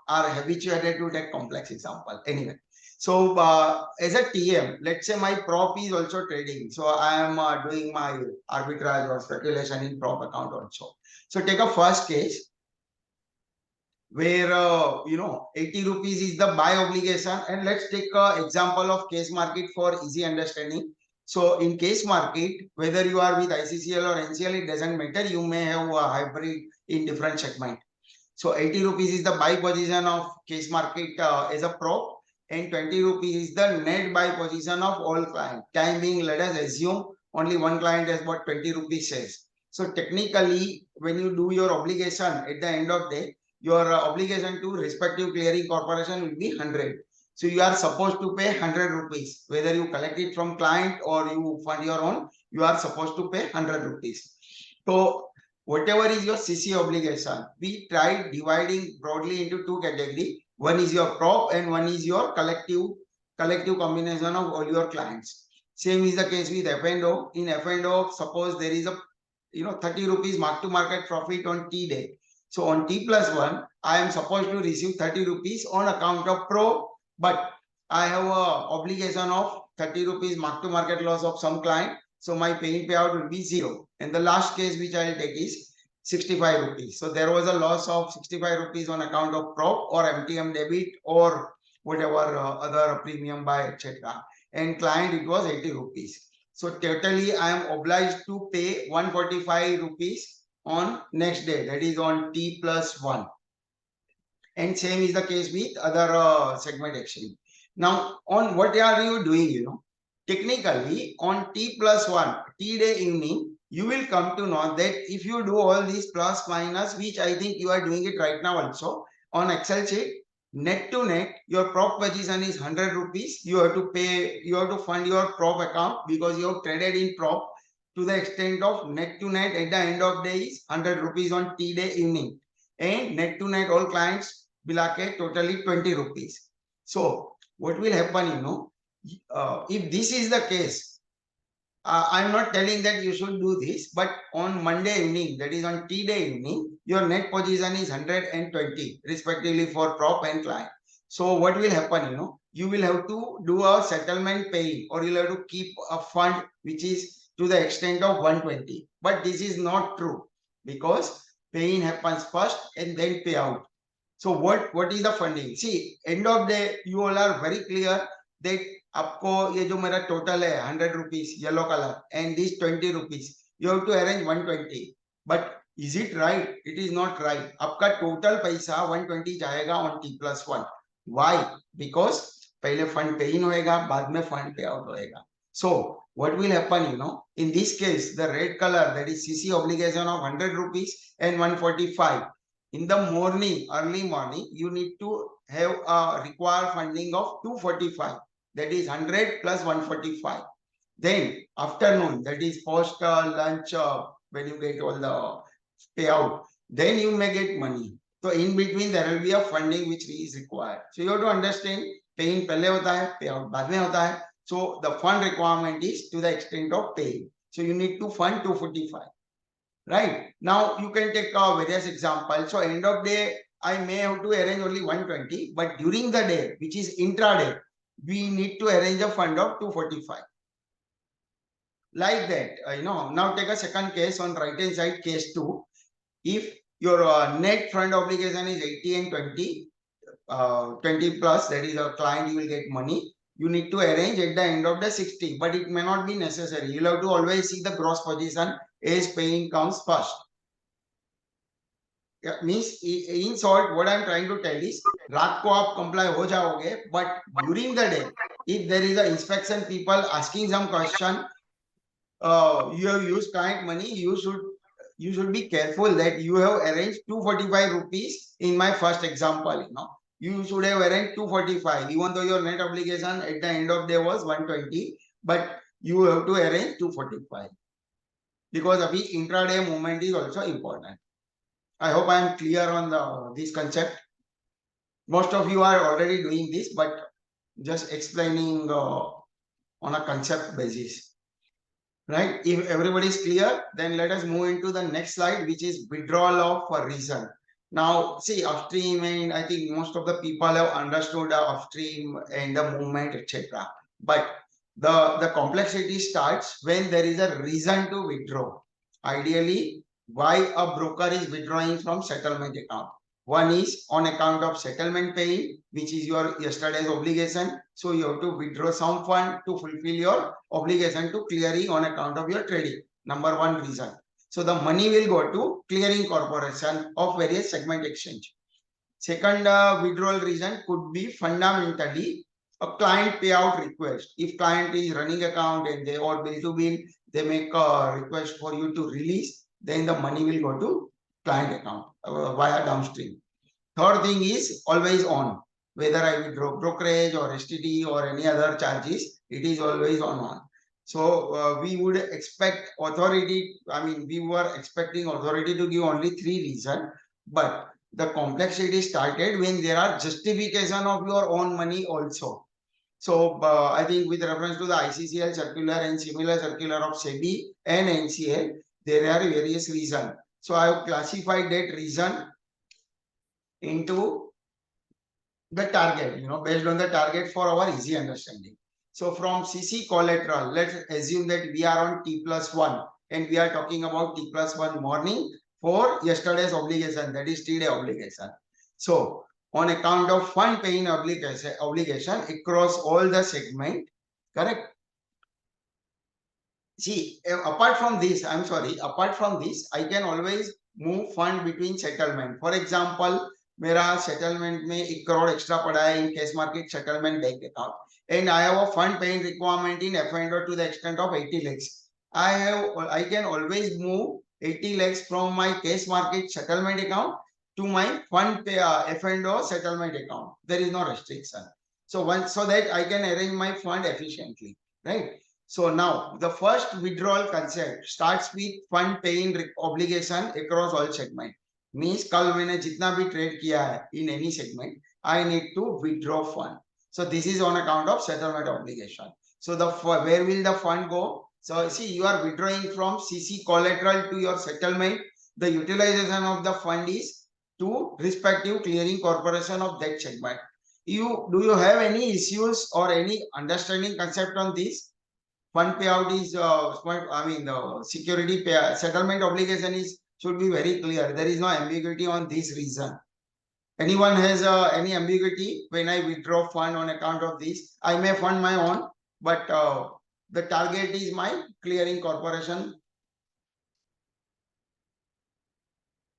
are habituated to take complex example. Anyway, so as a TM, let's say my prop is also trading. So I am doing my arbitrage or speculation in prop account also. So take a first case where 80 rupees is the buy obligation, and let's take an example of case market for easy understanding. So in case market, whether you are with ICCL or NCL, it doesn't matter. You may have a hybrid in different segment. So 80 rupees is the buy position of case market as a prop, and 20 rupees is the net buy position of all clients. Time being, let us assume only one client has bought 20 rupees shares. So technically, when you do your obligation at the end of the day, your obligation to respective clearing corporation will be 100. So you are supposed to pay 100 rupees. Whether you collect it from client or you fund your own, you are supposed to pay 100 rupees. So whatever is your CC obligation, we tried dividing broadly into two categories. One is your prop and one is your collective combination of all your clients. Same is the case with F&O. In F&O, suppose there is a 30 rupees mark to market profit on T day. So on T+1, I am supposed to receive 30 rupees on account of pro, but I have a obligation of 30 rupees mark to market loss of some client. So my paying payout will be 0. And the last case which I will take is 65 rupees. So there was a loss of 65 rupees on account of prop or MTM debit or whatever other premium buy, etc. And client, it was 80 rupees. So totally I am obliged to pay 145 rupees on next day, that is on T+1. And same is the case with other segment exchange. Now, on what are you doing, technically on T+1, T day evening, you will come to know that if you do all these plus minus, which I think you are doing it right now also on Excel sheet, net to net, your prop position is 100 rupees. You have to pay, you have to fund your prop account because you have traded in prop to the extent of net to net at the end of day is 100 rupees on T day evening. And net to net all clients bilake totally 20 rupees. So what will happen, if this is the case, I'm not telling that you should do this, but on Monday evening, that is on T day evening, your net position is 120 respectively for prop and client. So what will happen, you will have to do a settlement paying, or you'll have to keep a fund which is to the extent of 120. But this is not true because paying happens first and then payout. So what is the funding? See, end of day, you all are very clear that आपको ये जो मेरा total है 100 rupees yellow color and this 20 rupees, you have to arrange 120. But is it right? It is not right. आपका total पैसा 120 जाएगा on T+1. Why? Because पहले fund pay in होएगा, बाद में fund payout होएगा. So what will happen, in this case, the red color, that is CC obligation of 100 rupees and 145. In the morning, early morning, you need to have a required funding of 245. That is 100 plus 145. Then afternoon, that is post lunch, when you get all the payout, then you may get money. So in between, there will be a funding which is required. So you have to understand, paying pehle hota hai, payout baad mein hota hai. So the fund requirement is to the extent of paying. So you need to fund 245. Right. Now you can take various examples. So end of day, I may have to arrange only 120, but during the day, which is intraday, we need to arrange a fund of 245. Like that, now take a second case on right hand side, case 2. If your net fund obligation is 80 and 20, 20 plus, that is a client, you will get money. you need to arrange at the end of the 60, but it may not be necessary. You'll have to always see the gross position as paying comes first. Yeah, means in short, what I'm trying to tell is, रात को आप comply हो जाओगे, but during the day, if there is a inspection people asking some question, you have used client money, you should be careful that you have arranged 245 rupees in my first example, you should have arranged 245, even though your net obligation at the end of day was 120, but you have to arrange 245 because abhi intraday movement is also important. I hope I am clear on this concept. Most of you are already doing this, but just explaining on a concept basis. Right? If everybody is clear, then let us move into the next slide, which is withdrawal of a reason. Now, see, upstream, and I think most of the people have understood the upstream and the movement, etc. But the complexity starts when there is a reason to withdraw. Ideally, why a broker is withdrawing from settlement account. One is on account of settlement paying, which is your yesterday's obligation. So you have to withdraw some fund to fulfill your obligation to clearing on account of your trading. Number one reason. So the money will go to clearing corporation of various segment exchange. Second withdrawal reason could be fundamentally a client payout request. If client is running account and they or bill to bill, they make a request for you to release, then the money will go to client account via downstream. Third thing is always on. Whether I withdraw brokerage or STD or any other charges, it is always on. So we would expect authority, we were expecting authority to give only 3 reasons, but the complexity started when there are justification of your own money also. So I think with reference to the ICCL circular and similar circular of SEBI and NCL, there are various reasons. So I have classified that reason into the target, based on the target for our easy understanding. So from CC collateral, let's assume that we are on T+1 and we are talking about T+1 morning for yesterday's obligation, that is T-day obligation. So on account of fund paying obligation across all the segment, correct? See, apart from this, I can always move fund between settlement. For example, मेरा settlement में 1 crore extra पड़ा है in cash market settlement bank account, and I have a fund paying requirement in F&O to the extent of 80 lakhs. I can always move 80 lakhs from my cash market settlement account to my fund pay F&O settlement account. There is no restriction. So that I can arrange my fund efficiently, right? So now the first withdrawal concept starts with fund paying obligation across all segment. Means कल मैंने जितना भी trade किया है in any segment, I need to withdraw fund. So this is on account of settlement obligation. So where will the fund go? So see, you are withdrawing from CC collateral to your settlement. The utilization of the fund is to respective clearing corporation of that segment. Do you have any issues or any understanding concept on this? Fund payout is the security payout settlement obligation should be very clear. There is no ambiguity on this reason. Anyone has any ambiguity when I withdraw fund on account of this? I may fund my own, but the target is my clearing corporation.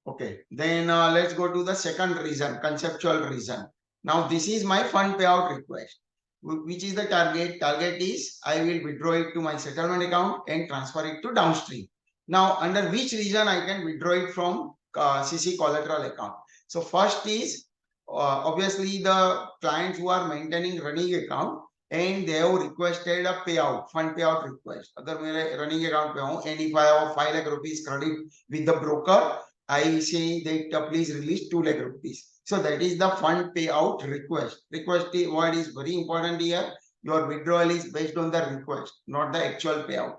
Okay, then let's go to the second reason, conceptual reason. Now this is my fund payout request. Which is the target? Target is I will withdraw it to my settlement account and transfer it to downstream. Now, under which reason I can withdraw it from CC collateral account? So first is obviously the clients who are maintaining running account and they have requested a payout, fund payout request. अगर मेरे running account पे हूँ and if I have 5 lakh rupees credit with the broker, I say that please release 2 lakh rupees. So that is the fund payout request. Request word is very important here. Your withdrawal is based on the request, not the actual payout.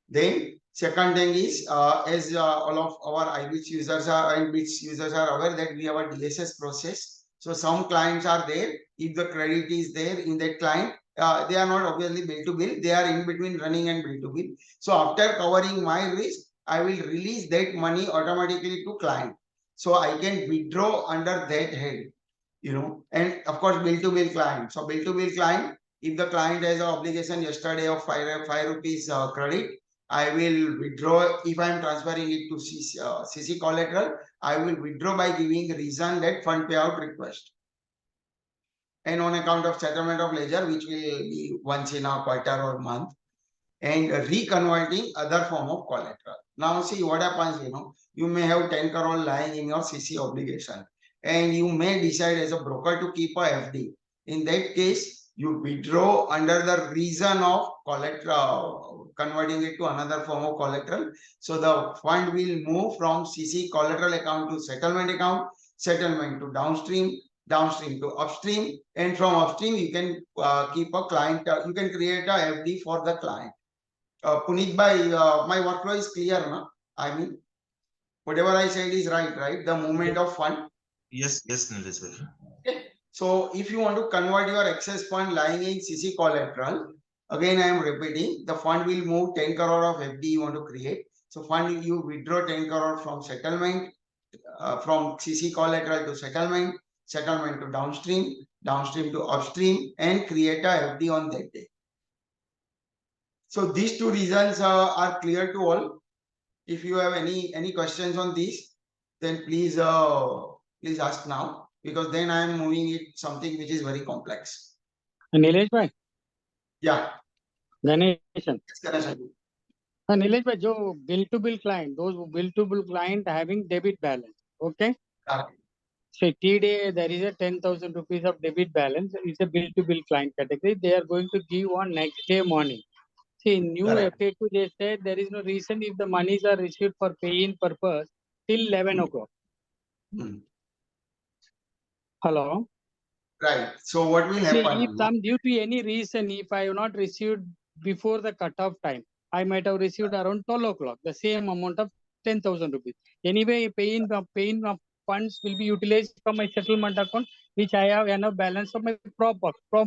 Then second thing is, as all of our IBITS users are aware that we have a DSS process. So some clients are there. If the credit is there in that client, they are not obviously bill to bill. They are in between running and bill to bill. So after covering my risk, I will release that money automatically to client. So I can withdraw under that head, and of course bill to bill client. So bill to bill client, if the client has an obligation yesterday of 5 rupees credit, I will withdraw. If I am transferring it to CC collateral, I will withdraw by giving reason that fund payout request. And on account of settlement of ledger, which will be once in a quarter or month, and reconverting other form of collateral. Now see what happens, you may have 10 crore lying in your CC obligation, and you may decide as a broker to keep a FD. In that case, you withdraw under the reason of collateral, converting it to another form of collateral. So the fund will move from CC collateral account to settlement account, settlement to downstream, downstream to upstream, and from upstream you can keep a client, you can create a FD for the client. Puneet bhai, my workflow is clear, na? I mean, whatever I said is right? The movement of fund. Yes, Nilesh bhai. Okay. So if you want to convert your excess fund lying in CC collateral, again I am repeating, the fund will move 10 crore of FD you want to create. So fund, you withdraw 10 crore from settlement, from CC collateral to settlement, settlement to downstream, downstream to upstream, and create a FD on that day. So these two reasons are clear to all. If you have any questions on these, then please ask now, because then I am moving it something which is very complex. Nilesh भाई Yeah. Ganesan Ganesh. Nilesh भाई जो bill to bill client, those bill to bill client having debit balance, okay, so today there is a 10,000 rupees of debit balance. It's a bill to bill client category. They are going to give on next day morning. See, in new Correct. FAQ they said there is no reason if the monies are received for pay-in purpose till 11 o'clock. Hmm. Hello. Right. So what will See, happen? if some due to any reason, if I have not received before the cutoff time, I might have received around 12 o'clock, the same amount of 10,000 rupees. Anyway, paying of funds will be utilized from my settlement account, which I have enough balance of my prop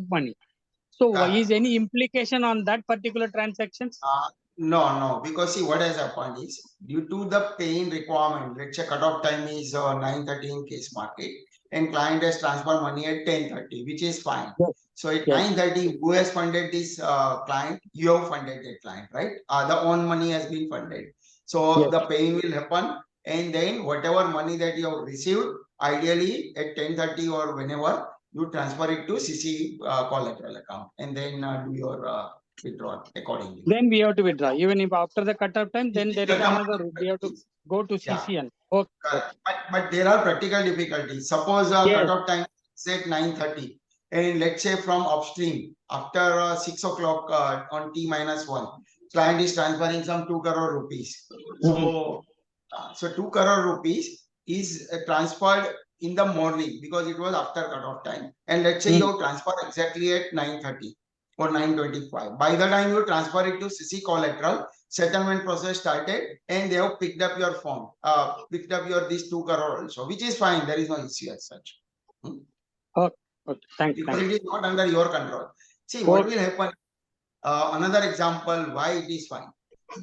money. So, Correct. is any implication on that particular transactions? No, because see what has happened is, due to the paying requirement, let's say cutoff time is 9:30 in case market, and client has transferred money at 10:30, which is fine. Yes. So at Yes. 9:30, who has funded this client? You have funded that client, right? The own money has been funded. So Yes. the paying will happen, and then whatever money that you have received, ideally at 10:30 or whenever, you transfer it to CC collateral account, and then do your withdrawal accordingly. Then we have to withdraw. Even if after the cutoff time, then there is another route. We have to go to CCN. Okay. Correct. But there are practical difficulties. Suppose Yes. cutoff time is at 9:30, and let's say from upstream after 6 o'clock on T-1, client is transferring some 2 crore rupees. So, 2 crore rupees is transferred in the morning because it was after cutoff time. And let's say you transfer exactly at 9:30 or 9:25. By the time you transfer it to CC collateral, settlement process started, and they have picked up your form, picked up your this 2 crore also, which is fine. There is no issue as such. Okay. Thanks. Because it is not under your control. See what will happen. Another example why it is fine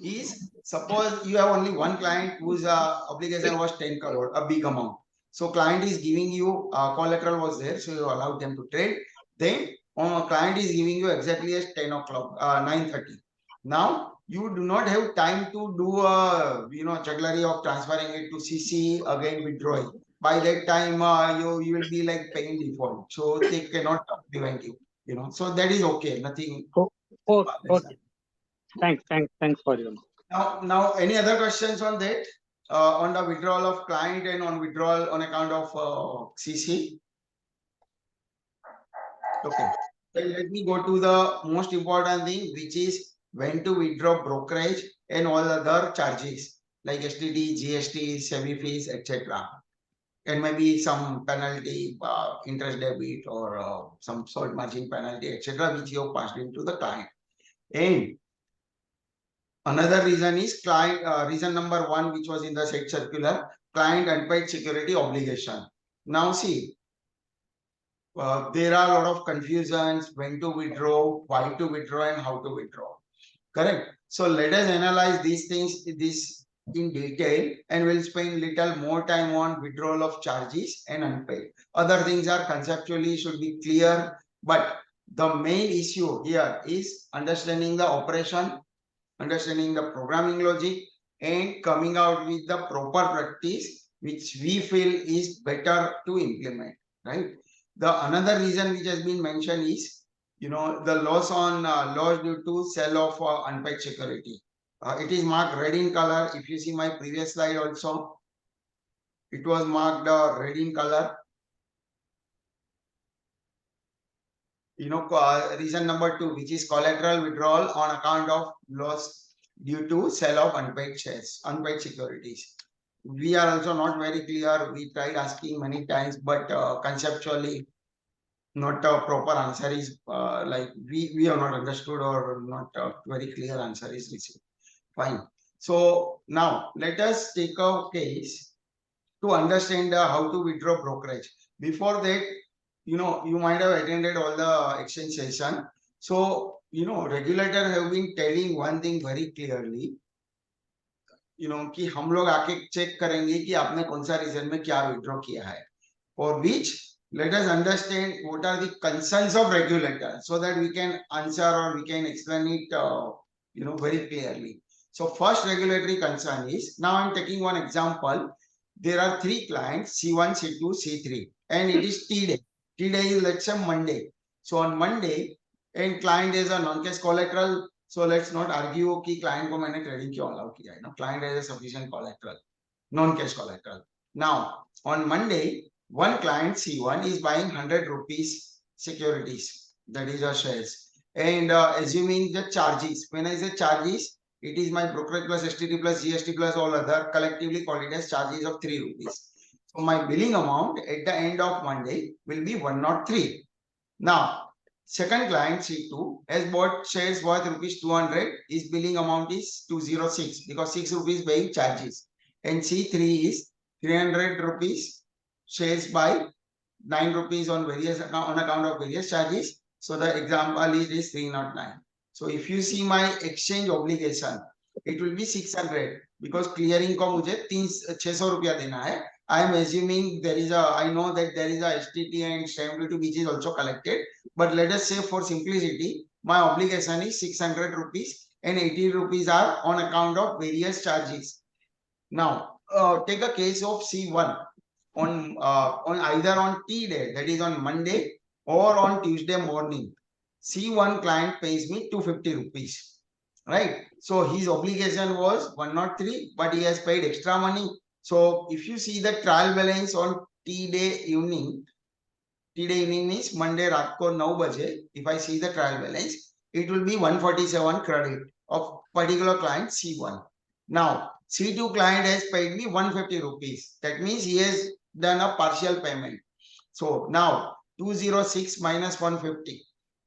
is, suppose you have only one client whose obligation was 10 crore, a big amount. So client is giving you collateral was there, so you allowed them to trade. Then client is giving you exactly as 10 o'clock, 9:30. Now you do not have time to do a jugglery of transferring it to CC, again withdrawing. By that time you will be like paying default, so they cannot prevent you. So that is okay, nothing. Okay. Thanks for your. Now any other questions on that, on the withdrawal of client and on withdrawal on account of CC? Okay, then let me go to the most important thing, which is when to withdraw brokerage and all other charges like STD, GST, SEBI fees, etc. And maybe some penalty, interest debit, or some sort margin penalty, etc., which you have passed into the client. And another reason is client, reason number 1, which was in the said circular, client unpaid security obligation. Now see, there are a lot of confusions, when to withdraw, why to withdraw, and how to withdraw. Correct. So let us analyze these things in detail, and we'll spend little more time on withdrawal of charges and unpaid. Other things are conceptually should be clear, but the main issue here is understanding the operation, understanding the programming logic, and coming out with the proper practice which we feel is better to implement, right? The another reason which has been mentioned is, the loss due to sale of unpaid security. It is marked red in color. If you see my previous slide also, it was marked red in color. Reason number 2, which is collateral withdrawal on account of loss due to sale of unpaid shares, unpaid securities. We are also not very clear. We tried asking many times, but conceptually, not a proper answer is like we have not understood, or not a very clear answer is received. Fine. So now let us take a case to understand how to withdraw brokerage. Before that, you might have attended all the exchange session. So, regulator have been telling one thing very clearly, कि हम लोग आके check करेंगे कि आपने कौन सा reason में क्या विड्रॉ किया है. For which, let us understand what are the concerns of regulator so that we can answer or we can explain it, very clearly. So first regulatory concern is, now I'm taking one example. There are 3 clients, C1, C2, C3, and it is T day. T day is, let's say, Monday. So on Monday, and client is a non-cash collateral. So let's not argue कि client को मैंने trading क्यों allow किया है. Client has a sufficient collateral, non-cash collateral. Now on Monday, one client C1 is buying 100 rupees securities, that is our shares, and assuming the charges. When I say charges, it is my brokerage plus STT plus GST plus all other, collectively called it as charges of 3 rupees. So my billing amount at the end of Monday will be 103. Now, second client C2 has bought shares worth rupees 200. His billing amount is 206 because 6 rupees paying charges. And C3 is 300 rupees shares by 9 rupees on account of various charges. So the example is 309. So if you see my exchange obligation, it will be 600 because clearing को मुझे 600 रुपया देना है. I am assuming I know that there is a STT and stamp duty which is also collected. But let us say for simplicity, my obligation is 600 rupees and 80 rupees are on account of various charges. Now, take a case of C1 on either on T day, that is on Monday, or on Tuesday morning. C1 client pays me 250 rupees. Right? So his obligation was 103, but he has paid extra money. So if you see the trial balance on T day evening means Monday रात को 9 बजे, if I see the trial balance, it will be 147 credit of particular client C1. Now, C2 client has paid me 150 rupees. That means he has done a partial payment. So now 206 minus 150.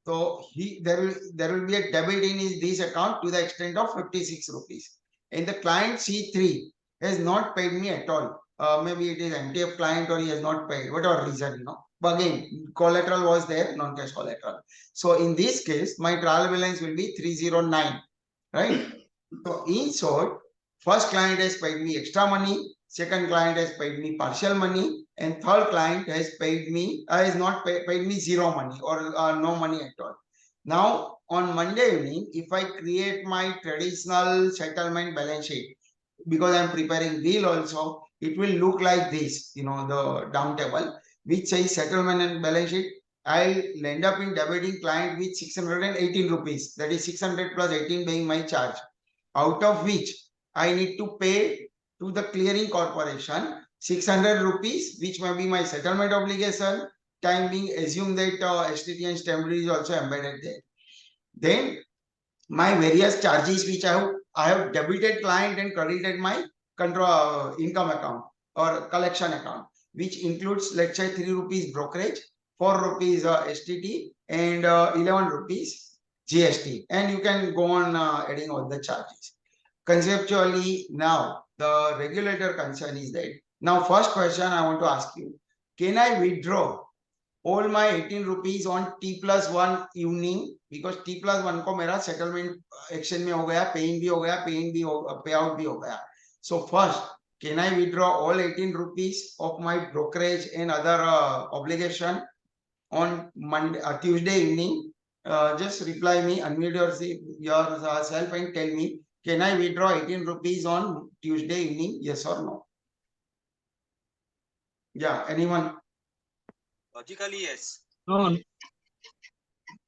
So there will be a debit in this account to the extent of 56 rupees. And the client C3 has not paid me at all. Maybe it is MTF client or he has not paid, whatever reason, But again, collateral was there, non-cash collateral. So in this case, my trial balance will be 309, right? So in short, first client has paid me extra money, second client has paid me partial money, and third client has not paid me zero money or no money at all. Now on Monday evening, if I create my traditional settlement balance sheet, because I'm preparing bill also, it will look like this, the down table, which says settlement and balance sheet. I'll end up in debiting client with 618 rupees. That is 600 plus 18 being my charge, out of which I need to pay to the clearing corporation 600 rupees, which may be my settlement obligation. Time being, assume that STT and stamp duty is also embedded there. Then my various charges which I have debited client and credited my control income account or collection account, which includes, let's say, 3 rupees brokerage, 4 rupees STT, and 11 rupees GST. And you can go on adding all the charges. Conceptually, now the regulator concern is that, now first question I want to ask you, can I withdraw all my 18 rupees on T+1 evening, because T+1 को मेरा settlement action में हो गया, paying भी हो गया, payout भी हो गया. So first, can I withdraw all 18 rupees of my brokerage and other obligation on Tuesday evening? just reply me, unmute yourself and tell me, can I withdraw 18 rupees on Tuesday evening? Yes or no? Yeah, anyone? Logically, yes. No,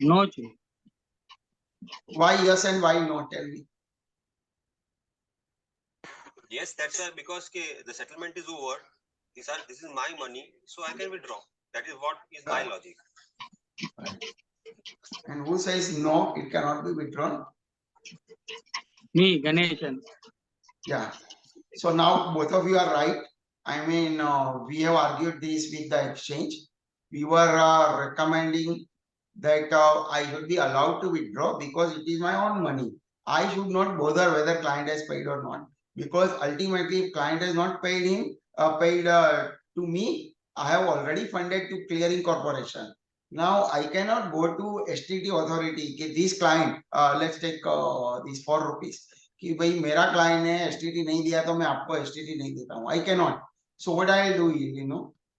no. Why yes and why no? Tell me. Yes, that's why, because the settlement is over. This is my money, so I can withdraw. That is what is my logic. And who says no, it cannot be withdrawn? Me, Ganeshan. Yeah. So now both of you are right. I mean, we have argued this with the exchange. We were recommending that I should be allowed to withdraw because it is my own money. I should not bother whether client has paid or not, because ultimately if client has not paid to me, I have already funded to clearing corporation. Now I cannot go to STT authority. This client, let's take these 4 rupees. कि भाई मेरा client ने STT नहीं दिया तो मैं आपको STT नहीं देता हूँ. I cannot. So what I'll do is,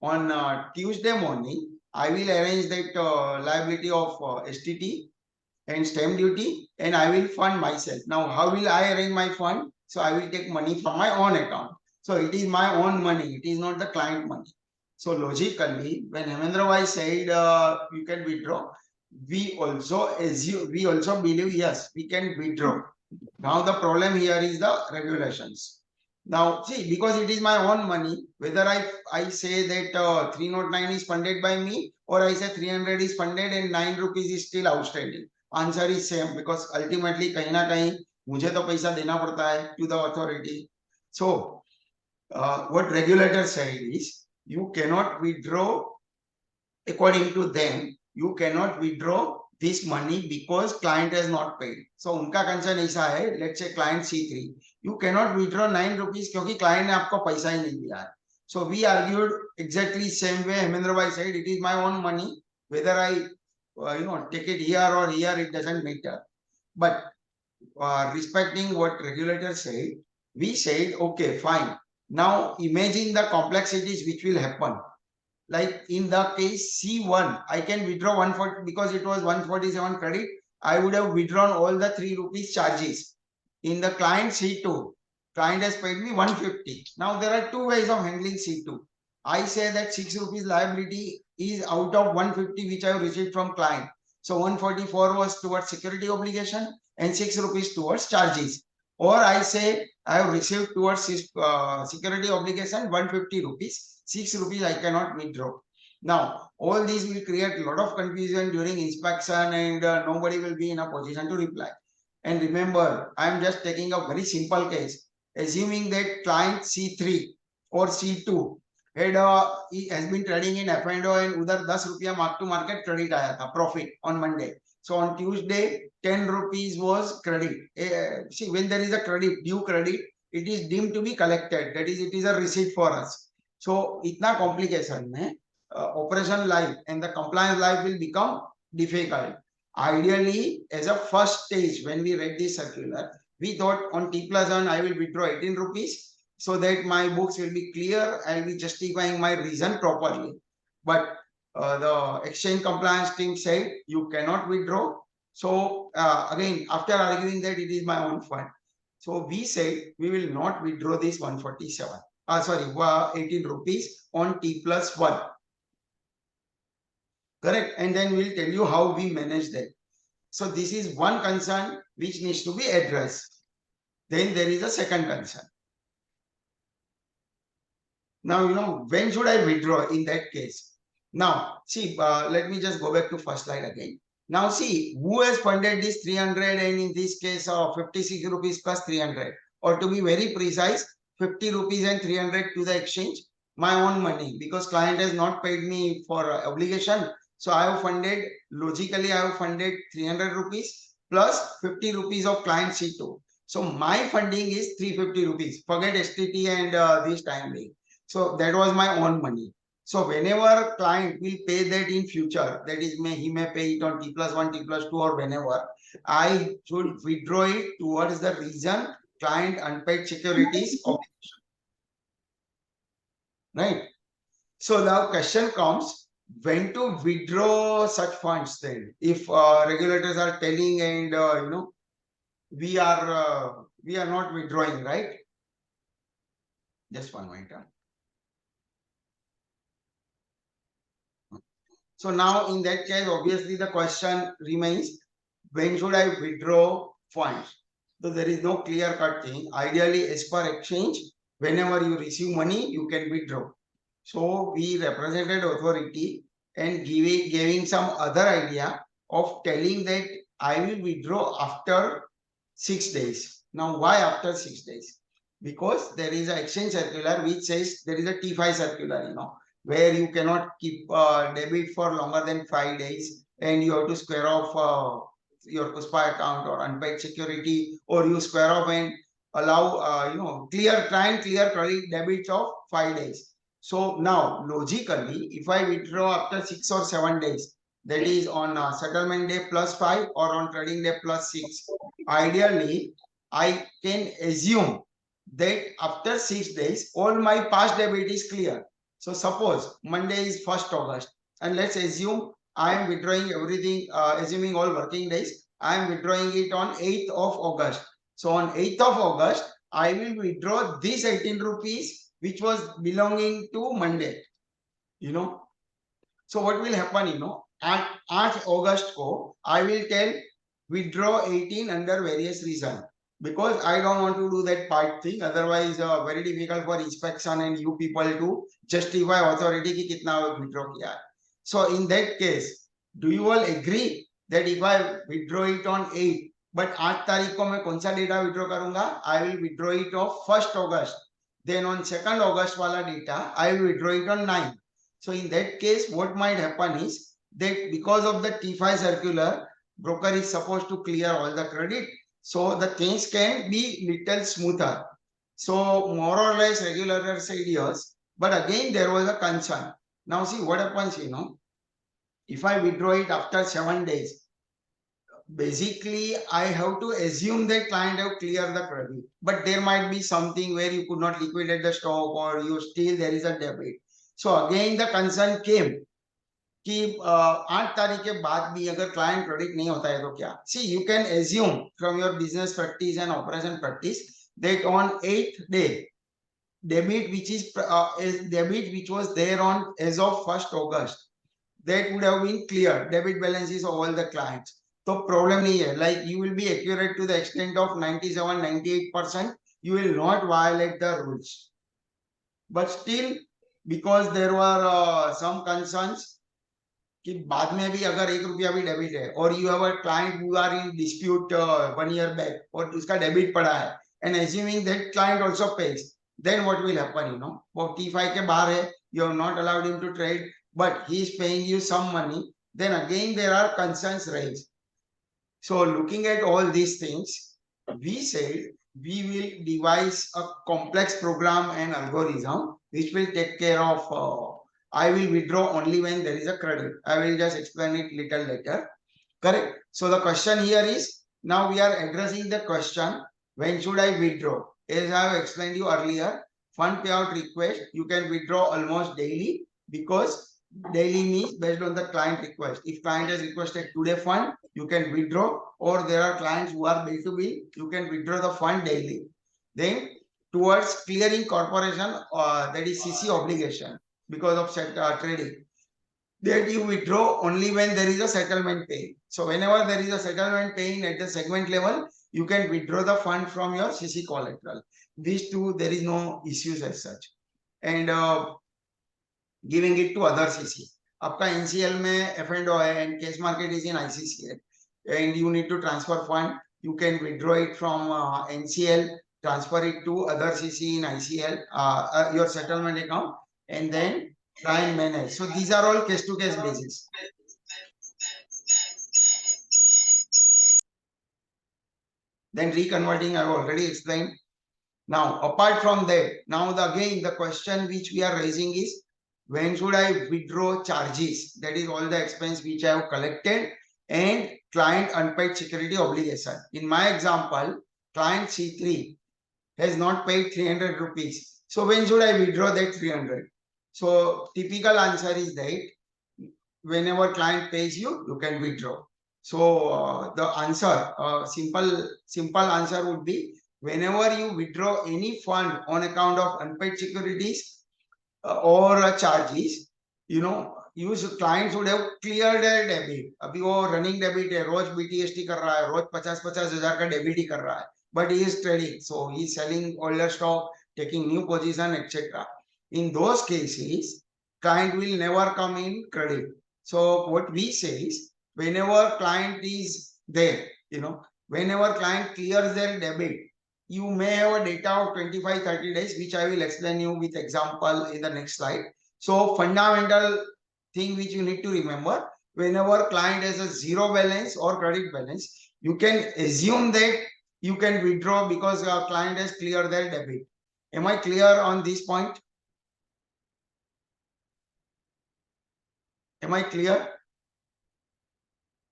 on Tuesday morning, I will arrange that liability of STT and stamp duty, and I will fund myself. Now, how will I arrange my fund? So I will take money from my own account. So it is my own money. It is not the client money. So logically, when Hemendra Bhai said you can withdraw, we also believe yes, we can withdraw. Now the problem here is the regulations. Now see, because it is my own money, whether I say that 309 is funded by me, or I say 300 is funded and 9 rupees is still outstanding, answer is same, because ultimately कहीं ना कहीं मुझे तो पैसा देना पड़ता है to the authority. So what regulator said is you cannot withdraw, according to them, you cannot withdraw this money because client has not paid. So उनका concern ऐसा है, let's say client C3, you cannot withdraw 9 rupees क्योंकि client ने आपको पैसा ही नहीं दिया है. So we argued exactly same way. Hemendra Bhai said it is my own money, whether I take it here or here, it doesn't matter. But respecting what regulator said, we said okay, fine. Now imagine the complexities which will happen. Like in the case C1, I can withdraw 140 because it was 147 credit. I would have withdrawn all the 3 rupees charges. In the client C2, client has paid me 150. Now there are two ways of handling C2. I say that 6 rupees liability is out of 150 which I have received from client. So 144 was towards security obligation and 6 rupees towards charges. Or I say I have received towards security obligation 150 rupees. 6 rupees I cannot withdraw. Now, all these will create a lot of confusion during inspection, and nobody will be in a position to reply. And remember, I am just taking a very simple case. Assuming that client C3 or C2 he has been trading in F&O and udhar 10 rupiya mark to market credit aaya tha, profit on Monday. So on Tuesday, 10 rupees was credit. See, when there is a credit, due credit, it is deemed to be collected. That is, it is a receipt for us. So itna complication mein operation life and the compliance life will become difficult. Ideally, as a first stage, when we read this circular, we thought on T+1 I will withdraw 18 rupees so that my books will be clear. I will be justifying my reason properly. But the exchange compliance team said you cannot withdraw. So again, after arguing that it is my own fund, so we said we will not withdraw this 147. 18 rupees on T+1. Correct. And then we'll tell you how we manage that. So this is one concern which needs to be addressed. Then there is a second concern. Now, when should I withdraw in that case? Now, see, let me just go back to first slide again. Now, see, who has funded this 300 and in this case, 56 rupees plus 300, or to be very precise, 50 rupees and 300 to the exchange, my own money, because client has not paid me for obligation. So I have funded, logically, I have funded 300 rupees plus 50 rupees of client C2. So my funding is 350 rupees. Forget STT and this time being. So that was my own money. So whenever client will pay that in future, that is, he may pay it on T+1, T+2 or whenever, I should withdraw it towards the reason client unpaid securities obligation. Right. So now question comes, when to withdraw such funds then? If regulators are telling and we are not withdrawing, right? Just 1 minute. So now in that case, obviously the question remains, when should I withdraw funds? So there is no clear cut thing. Ideally, as per exchange, whenever you receive money, you can withdraw. So we represented authority and giving some other idea of telling that I will withdraw after 6 days. Now, why after 6 days? Because there is an exchange circular which says there is a T5 circular, where you cannot keep debit for longer than 5 days, and you have to square off your PUSPA account or unpaid security, or you square off and allow try and clear credit debits of 5 days. So now logically, if I withdraw after 6 or 7 days, that is on settlement day plus 5 or on trading day plus 6, ideally I can assume that after 6 days all my past debit is clear. So suppose Monday is 1st August, and let's assume I am withdrawing everything, assuming all working days, I am withdrawing it on 8th of August. So on 8th of August, I will withdraw this 18 rupees which was belonging to Monday. So what will happen, at 8 August ko, I will tell withdraw 18 under various reason. Because I don't want to do that part thing, otherwise very difficult for inspection and you people to justify authority ki kitna withdraw kiya. So in that case, do you all agree that if I withdraw it on 8, but 8 तारीख को मैं कौन सा data withdraw करूंगा? I will withdraw it of 1st August. Then on 2nd August wala data, I will withdraw it on 9. So in that case, what might happen is that because of the T5 circular, broker is supposed to clear all the credit. So the things can be little smoother. So more or less regulator said yes, but again there was a concern. Now see what happens, if I withdraw it after 7 days, basically I have to assume that client have cleared the credit, but there might be something where you could not liquidate the stock or you still there is a debit. So again the concern came कि 8 तारीख के बाद भी अगर client credit नहीं होता है तो क्या? See, you can assume from your business practice and operation practice that on 8th day, debit which was there on as of 1st August, that would have been clear. Debit balances of all the clients. So problem nahi hai. Like you will be accurate to the extent of 97-98%. You will not violate the rules. But still, because there were some concerns, कि बाद में भी अगर 1 रुपया भी डेबिट है और you have a client who are in dispute 1 year back और उसका डेबिट पड़ा है and assuming that client also pays, then what will happen, वो T5 के बाहर है, you have not allowed him to trade but he is paying you some money, then again there are concerns raised. So looking at all these things, we said we will devise a complex program and algorithm which will take care of I will withdraw only when there is a credit. I will just explain it little later. Correct. So the question here is, now we are addressing the question, when should I withdraw? As I have explained you earlier, fund payout request, you can withdraw almost daily because daily means based on the client request. If client has requested today fund, you can withdraw, or there are clients who are bill to bill, you can withdraw the fund daily. Then towards clearing corporation, that is CC obligation, because of trading, that you withdraw only when there is a settlement pay. So whenever there is a settlement paying at the segment level, you can withdraw the fund from your CC collateral. These two, there is no issues as such. And giving it to other CC. आपका NCL में F&O है and cash market is in ICCL, and you need to transfer fund, you can withdraw it from NCL, transfer it to other CC in ICL, your settlement account, and then try and manage. So these are all case-to-case basis. Then reconverting, I've already explained. Now, apart from that, now again the question which we are raising is, when should I withdraw charges? That is all the expense which I have collected and client unpaid security obligation. In my example, client C3 has not paid 300 rupees. So when should I withdraw that 300? So typical answer is that whenever client pays you, you can withdraw. So the answer, simple answer would be whenever you withdraw any fund on account of unpaid securities or charges, you know, clients would have cleared their debit. अभी वो running debit है, रोज BTST कर रहा है, रोज 50-50 हजार का debit ही कर रहा है, but he is trading, so he is selling older stock, taking new position, etc. In those cases, client will never come in credit. So what we say is, whenever client is there, you know, whenever client clears their debit, you may have a data of 25-30 days, which I will explain you with example in the next slide. So fundamental thing which you need to remember, whenever client has a zero balance or credit balance, you can assume that you can withdraw because your client has cleared their debit. Am I clear on this point? Am I clear?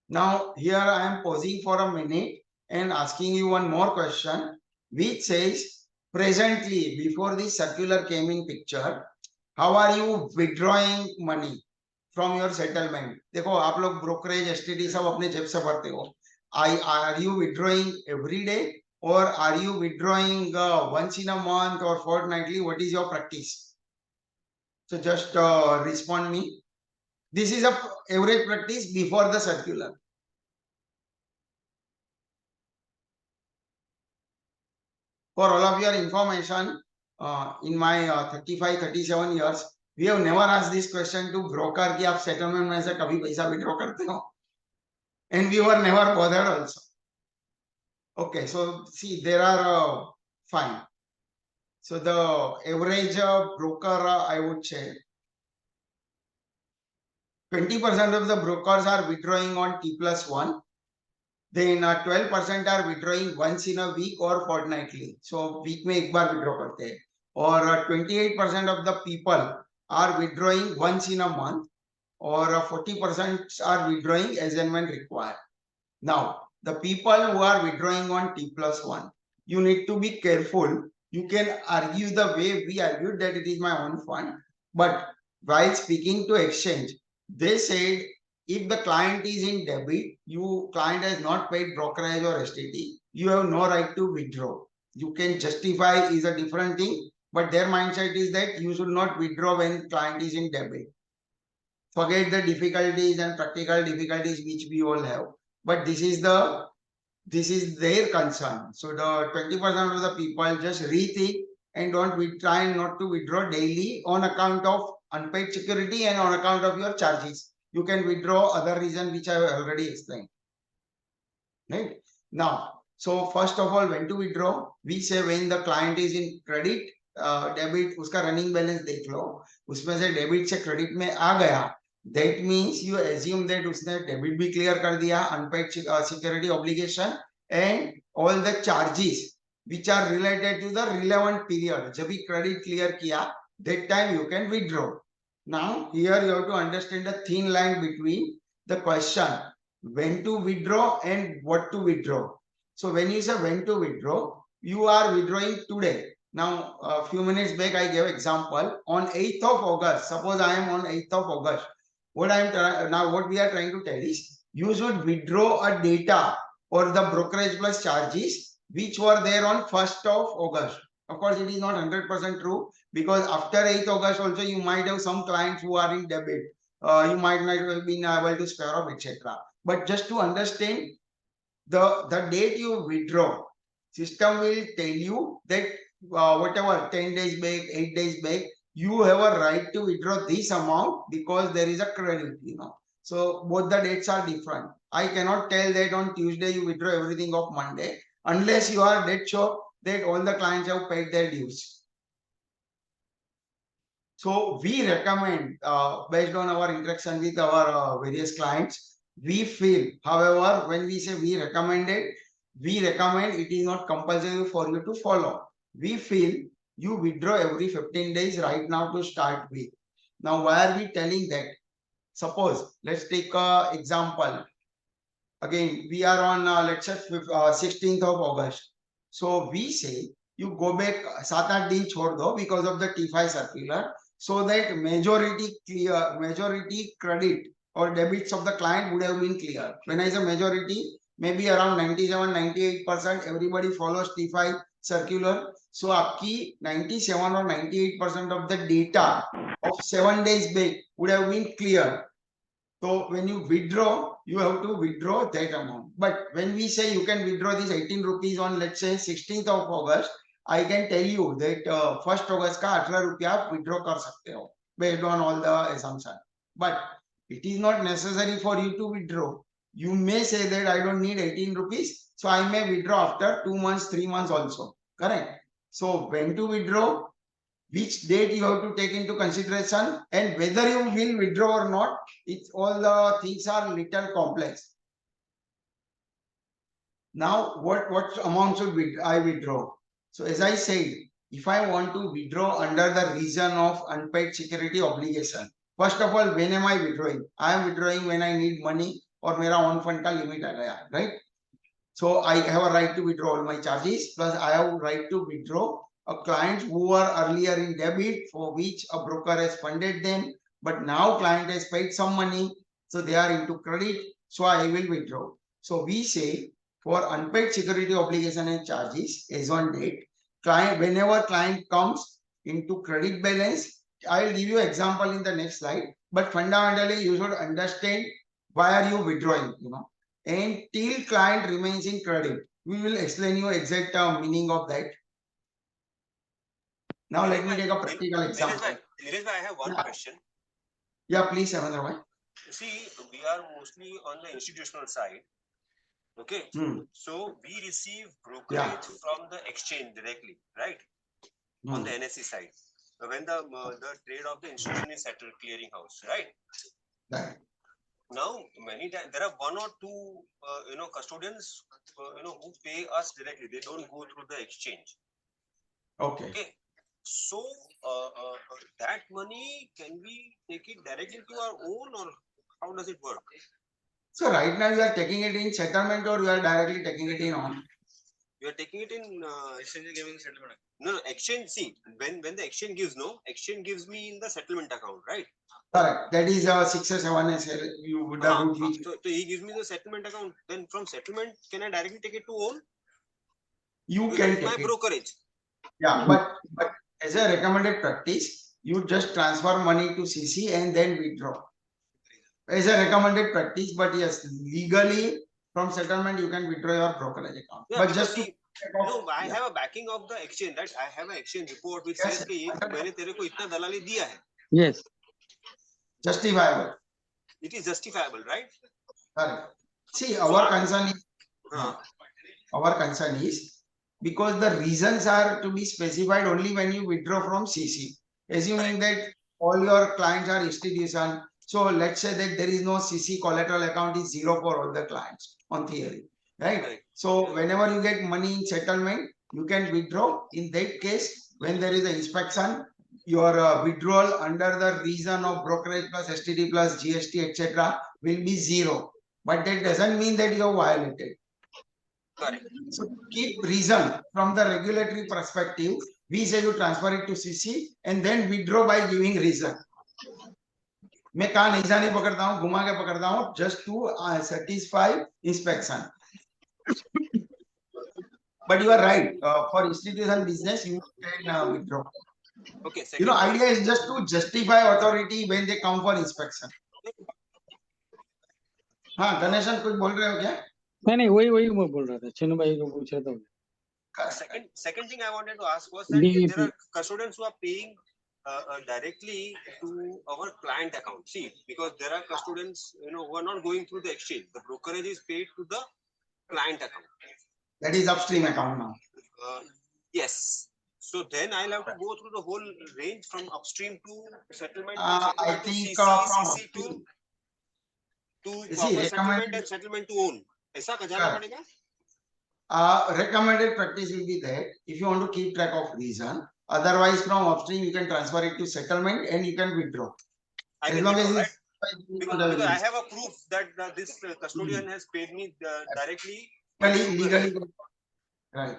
Now here I am pausing for a minute and asking you one more question, which says, presently, before this circular came in picture, how are you withdrawing money from your settlement? देखो आप लोग brokerage, STD सब अपने जेब से भरते हो. Are you withdrawing every day or are you withdrawing once in a month or fortnightly? What is your practice? So just respond me. This is a average practice before the circular. For all of your information, in my 35-37 years, we have never asked this question to broker कि आप settlement में से कभी पैसा withdraw करते हो, and we were never bothered also. Okay, so see, there are fine. So the average broker, I would say 20% of the brokers are withdrawing on T+1. Then 12% are withdrawing once in a week or fortnightly. So week में एक बार withdraw करते हैं. Or 28% of the people are withdrawing once in a month, or 40% are withdrawing as and when required. Now, the people who are withdrawing on T+1, you need to be careful. You can argue the way we argued that it is my own fund, but while speaking to exchange, they said if the client is in debit, client has not paid brokerage or STT, you have no right to withdraw. You can justify is a different thing, but their mindset is that you should not withdraw when client is in debit. Forget the difficulties and practical difficulties which we all have, but this is their concern. So the 20% of the people just rethink and try not to withdraw daily on account of unpaid security and on account of your charges. You can withdraw other reason which I have already explained. Right? Now, so first of all, when to withdraw, we say when the client is in credit, debit, उसका running balance देख लो, उसमें से debit से credit में आ गया. That means you assume that उसने debit भी clear कर दिया, unpaid security obligation and all the charges which are related to the relevant period. जब भी credit clear किया, that time you can withdraw. Now here you have to understand the thin line between the question when to withdraw and what to withdraw. So when you say when to withdraw, you are withdrawing today. Now a few minutes back I gave example on 8th of August. Suppose I am on 8th of August. What we are trying to tell is you should withdraw a data or the brokerage plus charges which were there on 1st of August. Of course, it is not 100% true because after 8th August also you might have some clients who are in debit. You might not have been able to spare off, etc. But just to understand the date you withdraw, system will tell you that whatever 10 days back, 8 days back, you have a right to withdraw this amount because there is a credit, you know. So both the dates are different. I cannot tell that on Tuesday you withdraw everything of Monday unless you are dead sure that all the clients have paid their dues. So we recommend, based on our interaction with our various clients, we feel, however, when we say we recommend it is not compulsory for you to follow. We feel you withdraw every 15 days right now to start with. Now, why are we telling that? Suppose, let's take an example. Again, we are on, let's say, 16th of August. So we say, you go back 7-8 दिन छोड़ दो because of the T5 circular, so that majority credit or debits of the client would have been clear. When I say majority, maybe around 97-98% everybody follows T5 circular. So आपकी 97 or 98% of the data of 7 days back would have been clear. So when you withdraw, you have to withdraw that amount. But when we say you can withdraw this 18 rupees on, let's say 16th of August, I can tell you that 1st August का 18 रुपया आप withdraw कर सकते हो based on all the assumption. But it is not necessary for you to withdraw. You may say that I don't need 18 rupees, so I may withdraw after 2 months, 3 months also. Correct? So when to withdraw, which date you have to take into consideration, and whether you will withdraw or not, it's all the things are little complex. Now, what amount should I withdraw? So as I said, if I want to withdraw under the reason of unpaid security obligation, first of all, when am I withdrawing? I am withdrawing when I need money or मेरा on fund का limit आ गया, right? So I have a right to withdraw all my charges, plus I have a right to withdraw a clients who were earlier in debit for which a broker has funded them, but now client has paid some money, so they are into credit, so I will withdraw. So we say for unpaid security obligation and charges as on date, client, whenever client comes into credit balance, I will give you example in the next slide, but fundamentally you should understand why are you withdrawing, and till client remains in credit. We will explain you exact meaning of that. Now let me take a practical example. Nilesh bhai, I have one question. Yeah, please, Amandra bhai. See, we are mostly on the institutional side. Okay. So we receive brokerage from the exchange directly, right? On the NSE side. When the trade of the institution is settled, clearing house, right? Right. Now, many times there are one or two, custodians, who pay us directly. They don't go through the exchange. Okay. So, that money, can we take it directly to our own, or how does it work? So right now you are taking it in settlement, or you are directly taking it in on? You are taking it in exchange giving settlement. No, exchange. See, when the exchange gives me in the settlement account, right? Correct. That is 6 or 7 SL. You would have which. So he gives me the settlement account. Then from settlement, can I directly take it to own? You can take my it. Brokerage. Yeah, but as a recommended practice, you just transfer money to CC and then withdraw. As a recommended practice, but yes, legally from settlement you can withdraw your brokerage account. Yeah, but just to no, I have a backing of the exchange, right? I have an exchange report which says that मैंने तेरे को इतना दलाली दिया है. Yes. Justifiable. It is justifiable, right? Correct. See, our concern is because the reasons are to be specified only when you withdraw from CC. Assuming that all your clients are institution, so let's say that there is no CC collateral account is 0 for all the clients on theory, right? So whenever you get money in settlement, you can withdraw. In that case, when there is an inspection, your withdrawal under the reason of brokerage plus STD plus GST etc. will be 0. But that doesn't mean that you have violated. Correct. So keep reason from the regulatory perspective. We say you transfer it to CC and then withdraw by giving reason. मैं कहाँ नहीं जाने पकड़ता हूँ, घुमा के पकड़ता हूँ, just to satisfy inspection. But you are right. For institutional business, you can withdraw. Okay. Idea is just to justify authority when they come for inspection. हाँ, गणेशन कुछ बोल रहे हो क्या? नहीं वही मैं बोल रहा था, चिन्नू भाई को पूछ रहा था. Second thing I wanted to ask was that there are custodians who are paying directly to our client account. See, because there are custodians, who are not going through the exchange. The brokerage is paid to the client account. That is upstream account now. Yes. So then I'll have to go through the whole range from upstream to settlement. I think CC to settlement and settlement to own. ऐसा जाना पड़ेगा? Recommended practice will be that if you want to keep track of reason, otherwise from upstream you can transfer it to settlement and you can withdraw. As long as it's because I have a proof that this custodian has paid me directly. Legally, right.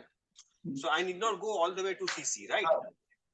So I need not go all the way to CC, right?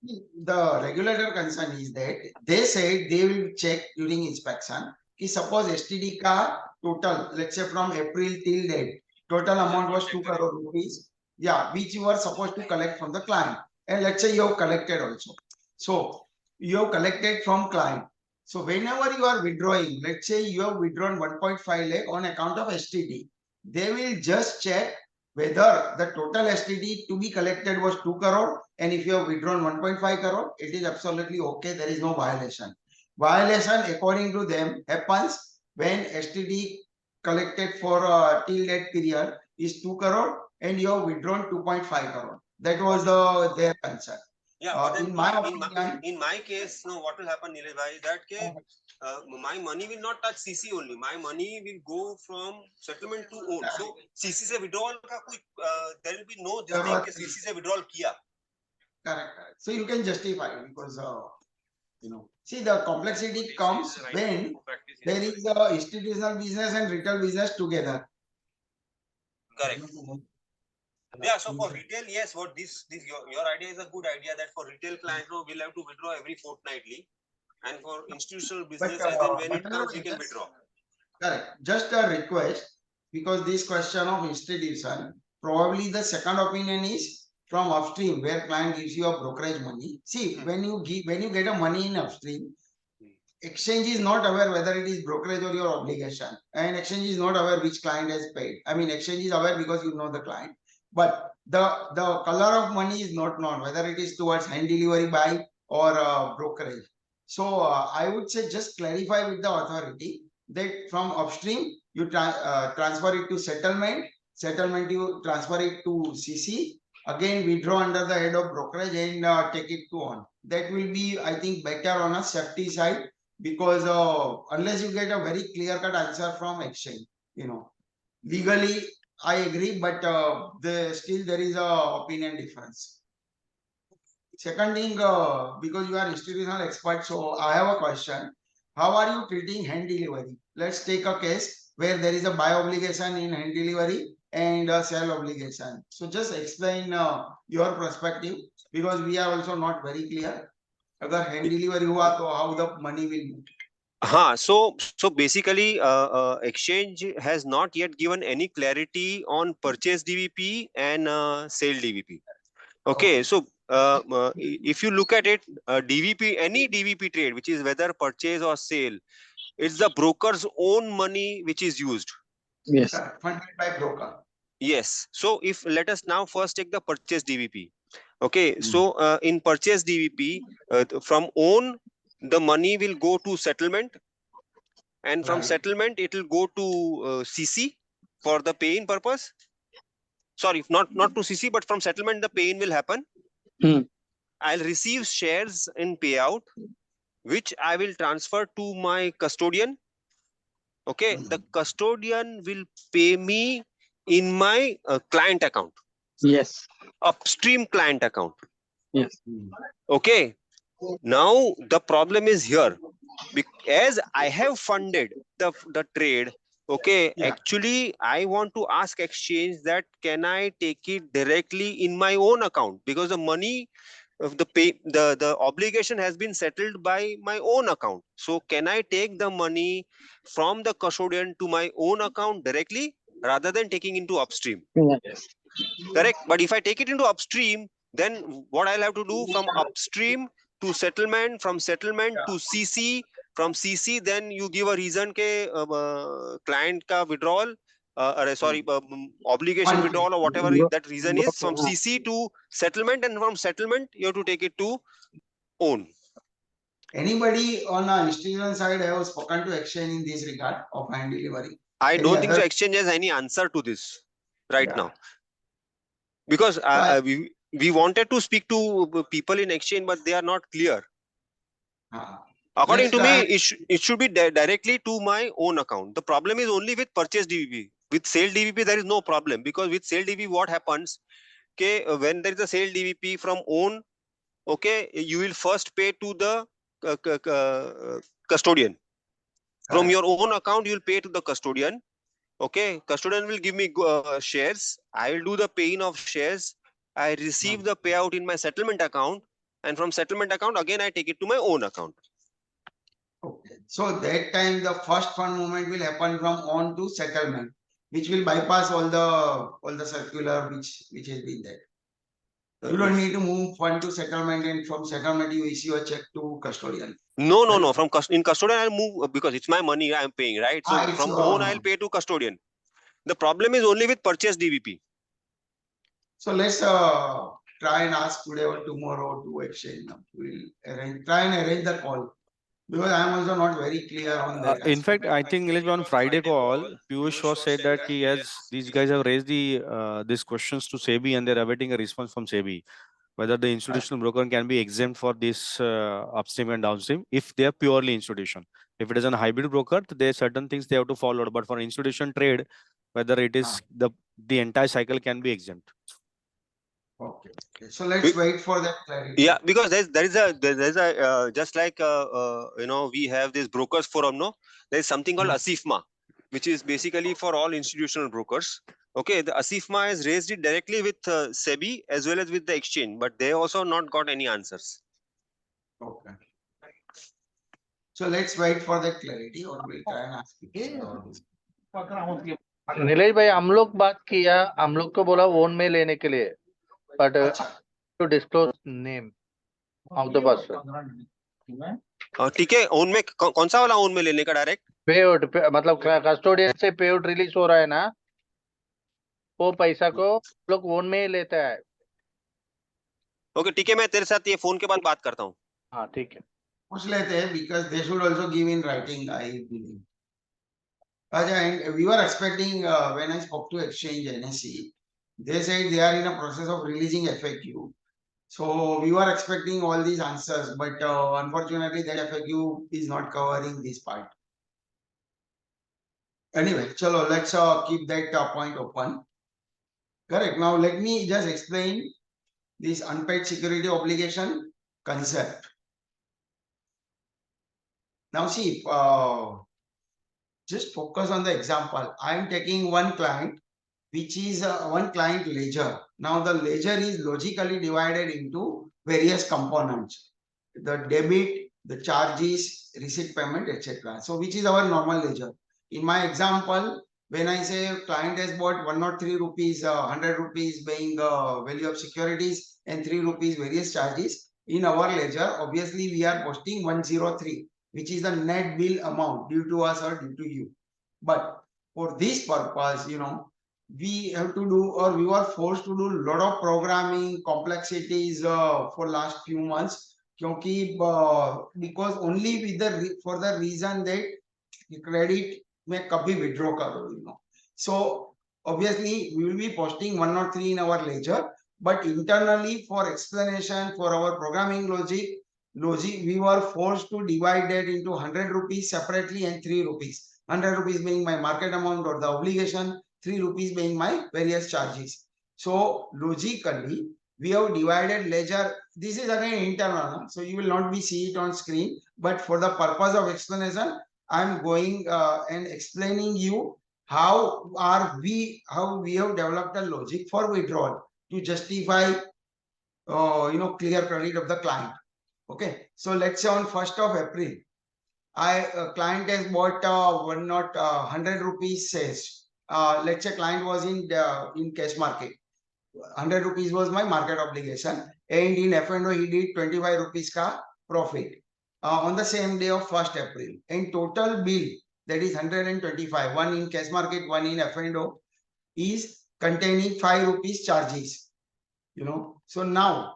The regulator concern is that they said they will check during inspection कि suppose STD का total, let's say from April till date, total amount was 2 crore rupees. Yeah, which you are supposed to collect from the client. And let's say you have collected also. So you have collected from client. So whenever you are withdrawing, let's say you have withdrawn 1.5 lakh on account of STD, they will just check whether the total STD to be collected was 2 crore, and if you have withdrawn 1.5 crore, it is absolutely okay. There is no violation. Violation according to them happens when STD collected for till that period is 2 crore and you have withdrawn 2.5 crore. That was their concern. Yeah, but then In my opinion, in my case, no, what will happen, Nilesh bhai, that my money will not touch CC only. My money will go from settlement to own. So CC से withdrawal का कोई there will be no this thing कि CC से withdrawal किया. correct. So you can justify because see the complexity comes when there is a institutional business and retail business together. Correct. Yeah, so for retail, yes, what this your idea is a good idea that for retail clients, no, we'll have to withdraw every fortnightly, and for institutional businesses, then when it comes, we can withdraw. Correct. Just a request, because this question of institution, probably the second opinion is from upstream, where client gives you a brokerage money. See, when you get a money in upstream, exchange is not aware whether it is brokerage or your obligation, and exchange is not aware which client has paid. I mean, exchange is aware because you know the client, but the color of money is not known, whether it is towards hand delivery by or brokerage. So I would say just clarify with the authority that from upstream you transfer it to settlement, settlement you transfer it to CC, again withdraw under the head of brokerage and take it to on. That will be, I think, better on a safety side, because unless you get a very clear-cut answer from exchange, legally I agree, but still there is a opinion difference. Second thing, because you are institutional expert, so I have a question. How are you treating hand delivery? Let's take a case where there is a buy obligation in hand delivery and a sell obligation. So just explain your perspective, because we are also not very clear. अगर hand delivery हुआ तो how the money will move? So basically, exchange has not yet given any clarity on purchase DVP and sale DVP. Okay, so if you look at it, DVP, any DVP trade, which is whether purchase or sale, it's the broker's own money which is used. Yes. Funded by broker. Yes. So if let us now first take the purchase DVP. Okay, so in purchase DVP, from own, the money will go to settlement, and from settlement it will go to CC for the pay-in purpose. Sorry, not to CC, but from settlement the pay-in will happen. I'll receive shares in payout, which I will transfer to my custodian. Okay, the custodian will pay me in my client account. Yes. Upstream client account. Yes. Okay. Now the problem is here, as I have funded the trade. Okay, actually I want to ask exchange that can I take it directly in my own account, because the money of the obligation has been settled by my own account. So can I take the money from the custodian to my own account directly rather than taking into upstream? Yes. Correct. But if I take it into upstream, then what I'll have to do from upstream to settlement, from settlement to CC, from CC, then you give a reason ke client ka withdrawal, obligation withdrawal or whatever that reason is, from CC to settlement, and from settlement you have to take it to own. Anybody on our institutional side have spoken to exchange in this regard of hand delivery? I don't think so exchange has any answer to this right now. Because we wanted to speak to people in exchange, but they are not clear. According to me, it should be directly to my own account. The problem is only with purchase DVP. With sale DVP, there is no problem, because with sale DVP, what happens? Okay, when there is a sale DVP from own, okay, you will first pay to the custodian. From your own account, you will pay to the custodian. Okay, custodian will give me shares. I will do the pay-in of shares. I receive the payout in my settlement account, and from settlement account again I take it to my own account. Okay. So that time the first fund movement will happen from on to settlement, which will bypass all the circular which has been there. You don't need to move fund to settlement, and from settlement you issue a check to custodian. No. In custodian, I'll move because it's my money I'm paying, right? So It's from your own, own. I'll pay to custodian. The problem is only with purchase DVP. So let's try and ask today or tomorrow to exchange. We'll try and arrange the call, because I am also not very clear on that. In fact, aspect. I think Nilesh, on Friday call, Piyush was said that he has these guys have raised these questions to SEBI and they're awaiting a response from SEBI whether the institutional broker can be exempt for this upstream and downstream if they are purely institution. If it is a hybrid broker, there are certain things they have to follow. But for institution trade, whether it is the entire cycle can be exempt. Okay. So let's wait for that clarity. Yeah, because there is a just like we have this brokers forum. No, there is something called ASIFMA, which is basically for all institutional brokers. Okay, the ASIFMA has raised it directly with SEBI as well as with the exchange, but they also not got any answers. Okay. So let's wait for that clarity, or we'll try and ask people. Nilesh भाई हम लोग बात किया, हम लोग को बोला own में लेने के लिए, but to disclose name of the person. ठीक है, ओन में कौन सा वाला ओन में लेने का डायरेक्ट पे आउट मतलब कस्टोडियन से पे आउट रिलीज हो रहा है ना, वो पैसा को लोग ओन में ही लेता है. ओके ठीक है, मैं तेरे साथ ये फोन के बाद बात करता हूँ. हाँ ठीक है. पूछ लेते हैं, because they should also give in writing, I believe. And we were expecting when I spoke to Exchange NSE, they said they are in a process of releasing FAQ. So we were expecting all these answers, but unfortunately that FAQ is not covering this part. Anyway, chalo, let's keep that point open. Correct. Now let me just explain this unpaid security obligation concept. Now see, just focus on the example. I am taking one client, which is one client ledger. Now the ledger is logically divided into various components: the debit, the charges, receipt payment, etc. So which is our normal ledger. In my example, when I say client has bought 103 rupees, 100 rupees being value of securities and 3 rupees various charges, in our ledger, obviously we are posting 103, which is the net bill amount due to us or due to you. But for this purpose, we have to do, or we were forced to do a lot of programming complexities for last few months, because only with for the reason that credit may kabhi withdraw karo, So obviously we will be posting 103 in our ledger, but internally for explanation for our programming logic, we were forced to divide that into 100 rupees separately and 3 rupees. 100 rupees being my market amount or the obligation, 3 rupees being my various charges. So logically, we have divided ledger. This is again internal, so you will not be see it on screen. But for the purpose of explanation, I am going and explaining you how we have developed a logic for withdrawal to justify clear credit of the client. Okay, so let's say on 1st of April, client has bought 100 rupees shares. Let's say client was in cash market. 100 rupees was my market obligation, and in F&O he did 25 rupees ka profit on the same day of 1st April. And total bill, that is 125, one in cash market, one in F&O, is containing 5 rupees charges. So now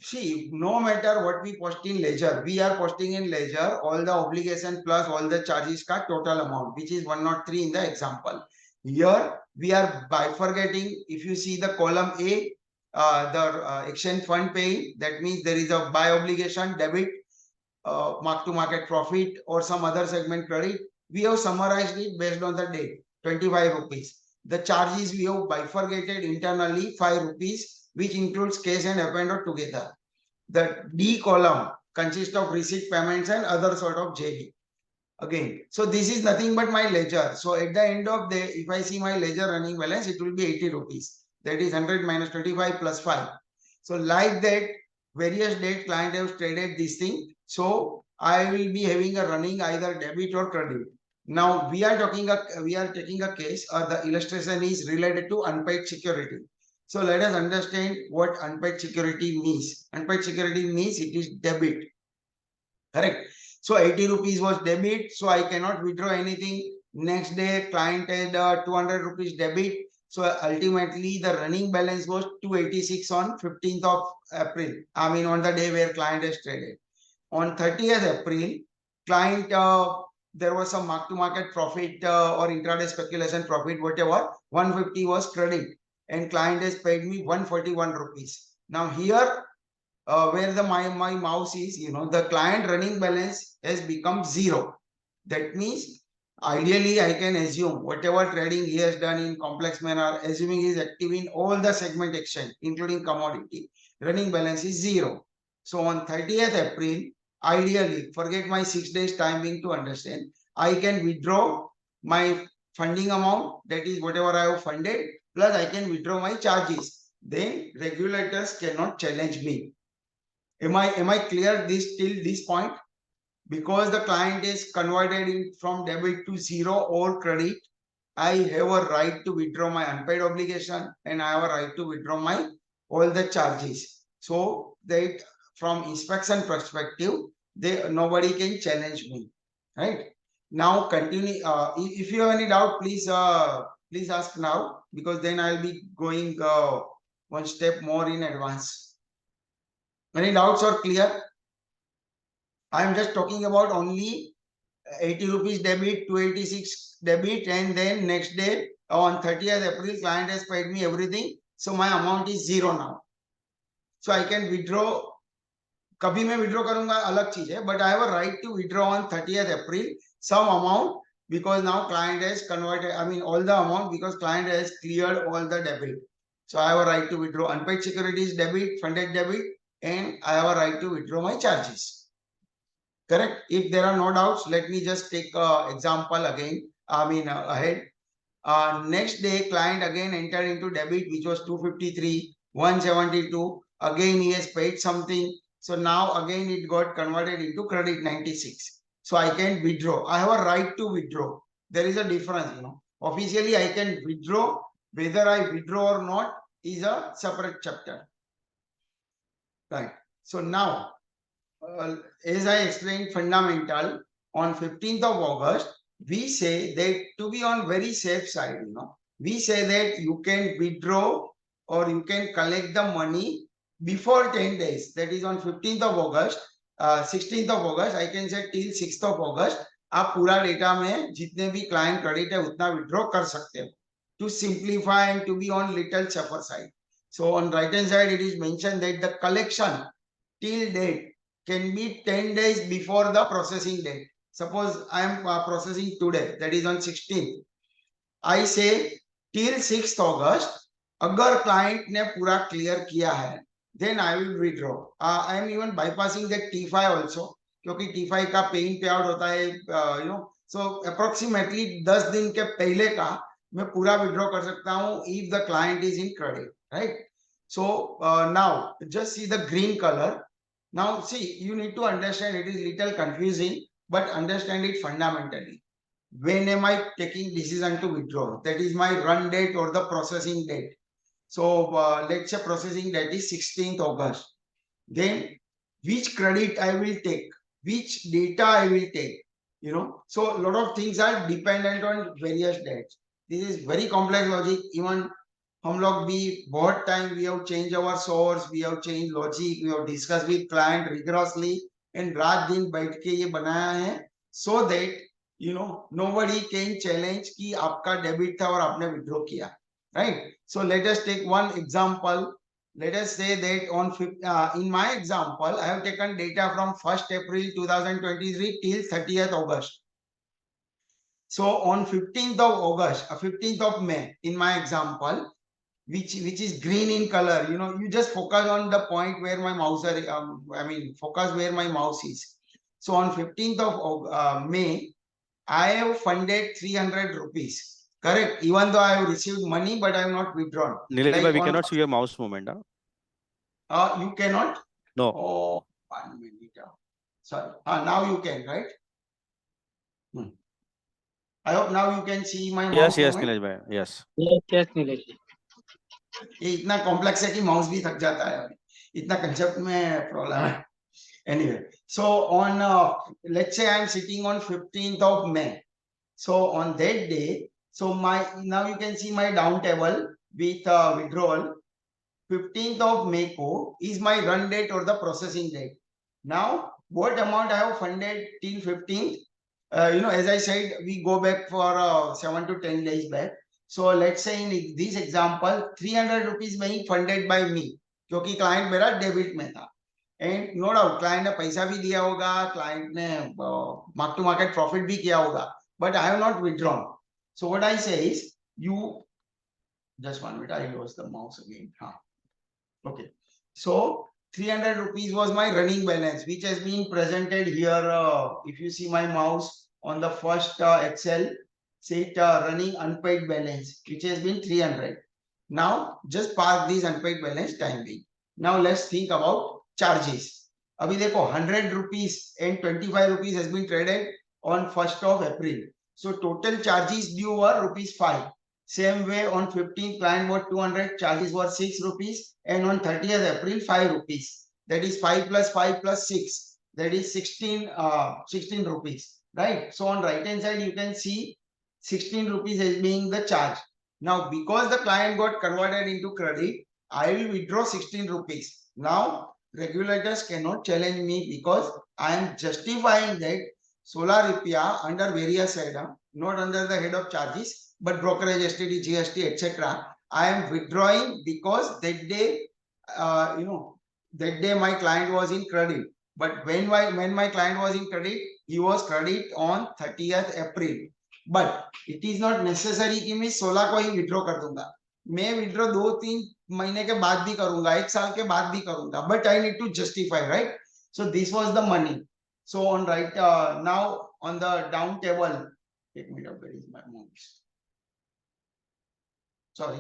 see, no matter what we post in ledger, we are posting in ledger all the obligation plus all the charges ka total amount, which is 103 in the example. Here we are bifurcating. If you see the column A, the exchange fund paying, that means there is a buy obligation, debit, mark to market profit, or some other segment credit. We have summarized it based on the date, 25 rupees. The charges we have bifurcated internally, 5 rupees, which includes cash and F&O together. The D column consists of receipt payments and other sort of JV. Again, so this is nothing but my ledger. So at the end of the day, if I see my ledger running balance, it will be 80 rupees. That is 100 minus 25 plus 5. So like that, various date client have traded this thing. So I will be having a running either debit or credit. Now we are taking a case, the illustration is related to unpaid security. So let us understand what unpaid security means. Unpaid security means it is debit. Correct. So 80 rupees was debit. So I cannot withdraw anything. Next day client had 200 rupees debit. So ultimately the running balance was 286 on 15th of April. I mean on the day where client has traded. On 30th April, client, there was some mark-to-market profit or intraday speculation profit, whatever, 150 was credit and client has paid me 141 rupees. Now here, where my mouse is, the client running balance has become 0. That means ideally I can assume whatever trading he has done in complex manner, assuming he is active in all the segment exchange, including commodity, running balance is 0. So on 30th April, ideally, forget my 6 days timing to understand, I can withdraw my funding amount, that is whatever I have funded, plus I can withdraw my charges. Then regulators cannot challenge me. Am I clear this till this point? Because the client is converted in from debit to 0 or credit, I have a right to withdraw my unpaid obligation and I have a right to withdraw my all the charges. So that from inspection perspective, nobody can challenge me, right? Now continue. If you have any doubt, please ask now, because then I'll be going one step more in advance. Any doubts or clear? I am just talking about only 80 rupees debit, 286 debit, and then next day on 30th April, client has paid me everything. So my amount is 0 now. So I can withdraw. कभी मैं withdraw करूंगा अलग चीज है, but I have a right to withdraw on 30th April some amount because now client has converted, I mean all the amount because client has cleared all the debit. So I have a right to withdraw unpaid securities debit, funded debit, and I have a right to withdraw my charges. Correct? If there are no doubts, let me just take example again. Ahead. Next day, client again entered into debit, which was 253, 172. Again, he has paid something. So now again, it got converted into credit 96. So I can withdraw. I have a right to withdraw. There is a difference, Officially, I can withdraw. Whether I withdraw or not is a separate chapter. Right. So now, as I explained fundamental, on 15th of August, we say that to be on very safe side, we say that you can withdraw or you can collect the money before 10 days. That is on 15th of August, 16th of August, I can say till 6th of August, आप पूरा data में जितने भी client credit है उतना withdraw कर सकते हो to simplify and to be on little safer side. So on right hand side, it is mentioned that the collection till date can be 10 days before the processing date. Suppose I am processing today, that is on 16th. I say till 6th August, अगर client ने पूरा clear किया है, then I will withdraw. I am even bypassing that T5 also, क्योंकि T5 का paying payout होता है, so approximately 10 दिन के पहले का मैं पूरा withdraw कर सकता हूँ if the client is in credit, right? So now just see the green color. Now see, you need to understand, it is little confusing, but understand it fundamentally. When am I taking decision to withdraw? That is my run date or the processing date. So let's say processing date is 16th August. Then which credit I will take, which data I will take, So a lot of things are dependent on various dates. This is very complex logic. Even हम लोग भी बहुत time we have changed our source, we have changed logic, we have discussed with client rigorously and रात दिन बैठ के ये बनाया है so that nobody can challenge कि आपका डेबिट था और आपने विड्रॉ किया, right? So let us take one example. Let us say that on in my example I have taken data from 1st April 2023 till 30th August. So on 15th of August, 15th of May in my example, which is green in color, you just focus on the point where my mouse focus where my mouse is. So on 15th of May, I have funded 300 rupees, correct? Even though I have received money, but I have not withdrawn. Nilesh, we cannot see your mouse movement. You cannot? No. Oh, 1 minute. Sorry. Now you can, right? I hope now you can see my Yes, mouse yes, movement. Nilesh bhai. Yes. Yes, Nilesh. ये इतना complex है कि mouse भी थक जाता है इतना concept में प्रॉब्लम है anyway so on let's say I am sitting on 15th of May so on that day so my now you can see my down table with withdrawal 15th of May ko is my run date or the processing date. Now what amount I have funded till 15th as I said we go back for 7 to 10 days back. So let's say in this example 300 rupees being funded by me क्योंकि client मेरा debit में था and no doubt client ने पैसा भी दिया होगा client ने mark to market profit भी किया होगा but I have not withdrawn. So what I say is you just 1 minute I lost the mouse again. Okay, so 300 rupees was my running balance which has been presented here. If you see my mouse on the first Excel sheet running unpaid balance which has been 300. Now just park these unpaid balance time being. Now let's think about charges. अभी देखो 100 rupees and 25 rupees has been traded on 1st of April. So total charges due were rupees 5. Same way on 15th client bought 200 charges were 6 rupees and on 30th April 5 rupees. That is 5 plus 5 plus 6. That is 16 rupees. Right. So on right hand side you can see 16 rupees as being the charge. Now because the client got converted into credit, I will withdraw 16 rupees. Now regulators cannot challenge me because I am justifying that 16 rupiah under various head, not under the head of charges, but brokerage, STD, GST, etc. I am withdrawing because that day, that day my client was in credit. But when my client was in credit, he was credit on 30th April. But it is not necessary कि मैं 16 को ही withdraw कर दूंगा मैं withdraw 2-3 महीने के बाद भी करूंगा 1 साल के बाद भी करूंगा but I need to justify, right? So this was the money. So on right now on the down table, take me up, where is my mouse? Sorry.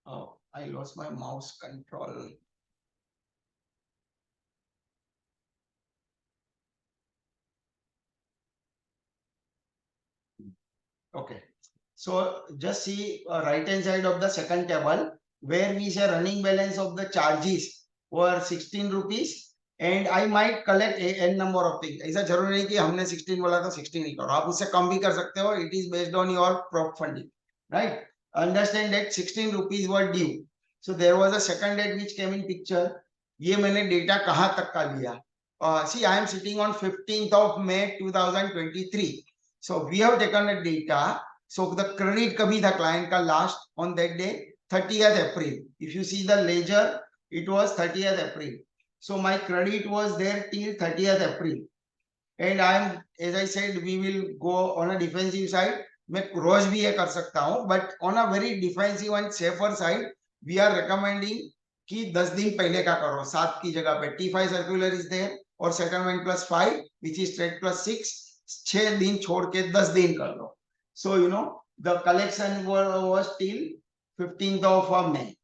Oh, I lost my mouse control. Okay, so just see right hand side of the second table where we say running balance of the charges were 16 rupees and I might collect a n number of things. ऐसा जरूरी नहीं कि हमने 16 बोला तो 16 ही करो आप उससे कम भी कर सकते हो. It is based on your prop funding, right? Understand that 16 rupees were due. So there was a second date which came in picture. ये मैंने डेटा कहाँ तक का लिया? See, I am sitting on 15th of May 2023. So we have taken the data. So the credit kabhi tha client ka last on that day 30th April. If you see the ledger, it was 30th April. So my credit was there till 30th April. And I am, as I said, we will go on a defensive side. मैं रोज भी ये कर सकता हूँ, but on a very defensive and safer side, we are recommending कि 10 दिन पहले का करो 7 की जगह पे T5 circular is there और settlement plus 5 which is trade plus 6 6 दिन छोड़ के 10 दिन कर लो. So the collection was till 15th of May.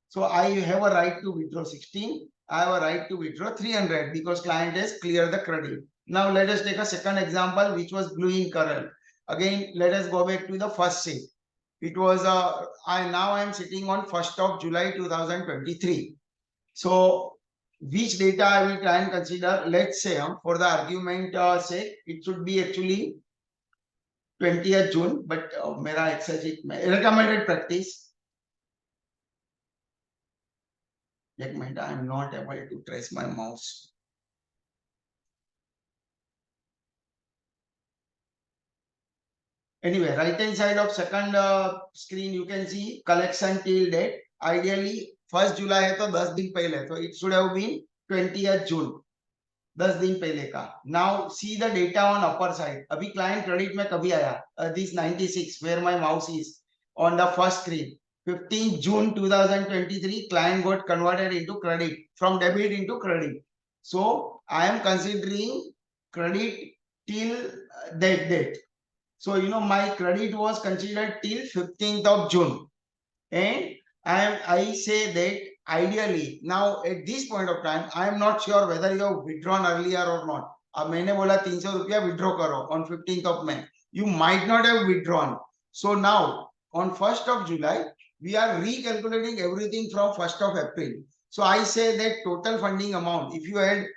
So I have a right to withdraw 16. I have a right to withdraw 300 because client has cleared the credit. Now let us take a second example which was blue in color. Again, let us go back to the first sheet. It was now I am sitting on 1st of July 2023. So which data I will try and consider? Let's say for the argument sake, it should be actually 20th June, but मेरा Excel sheet में recommended practice. एक minute, I am not able to trace my mouse. Anyway, right hand side of second screen you can see collection till date. Ideally 1st July है तो 10 दिन पहले, so it should have been 20th June. 10 दिन पहले का. Now see the data on upper side. अभी client credit में कभी आया? This 96 where my mouse is on the first screen. 15th June 2023 client got converted into credit from debit into credit. So I am considering credit till that date. So my credit was considered till 15th of June and I say that ideally now at this point of time, I am not sure whether you have withdrawn earlier or not. अब मैंने बोला 300 रुपया withdraw करो on 15th of May. You might not have withdrawn. So now on 1st of July, we are recalculating everything from 1st of April. So I say that total funding amount, if you had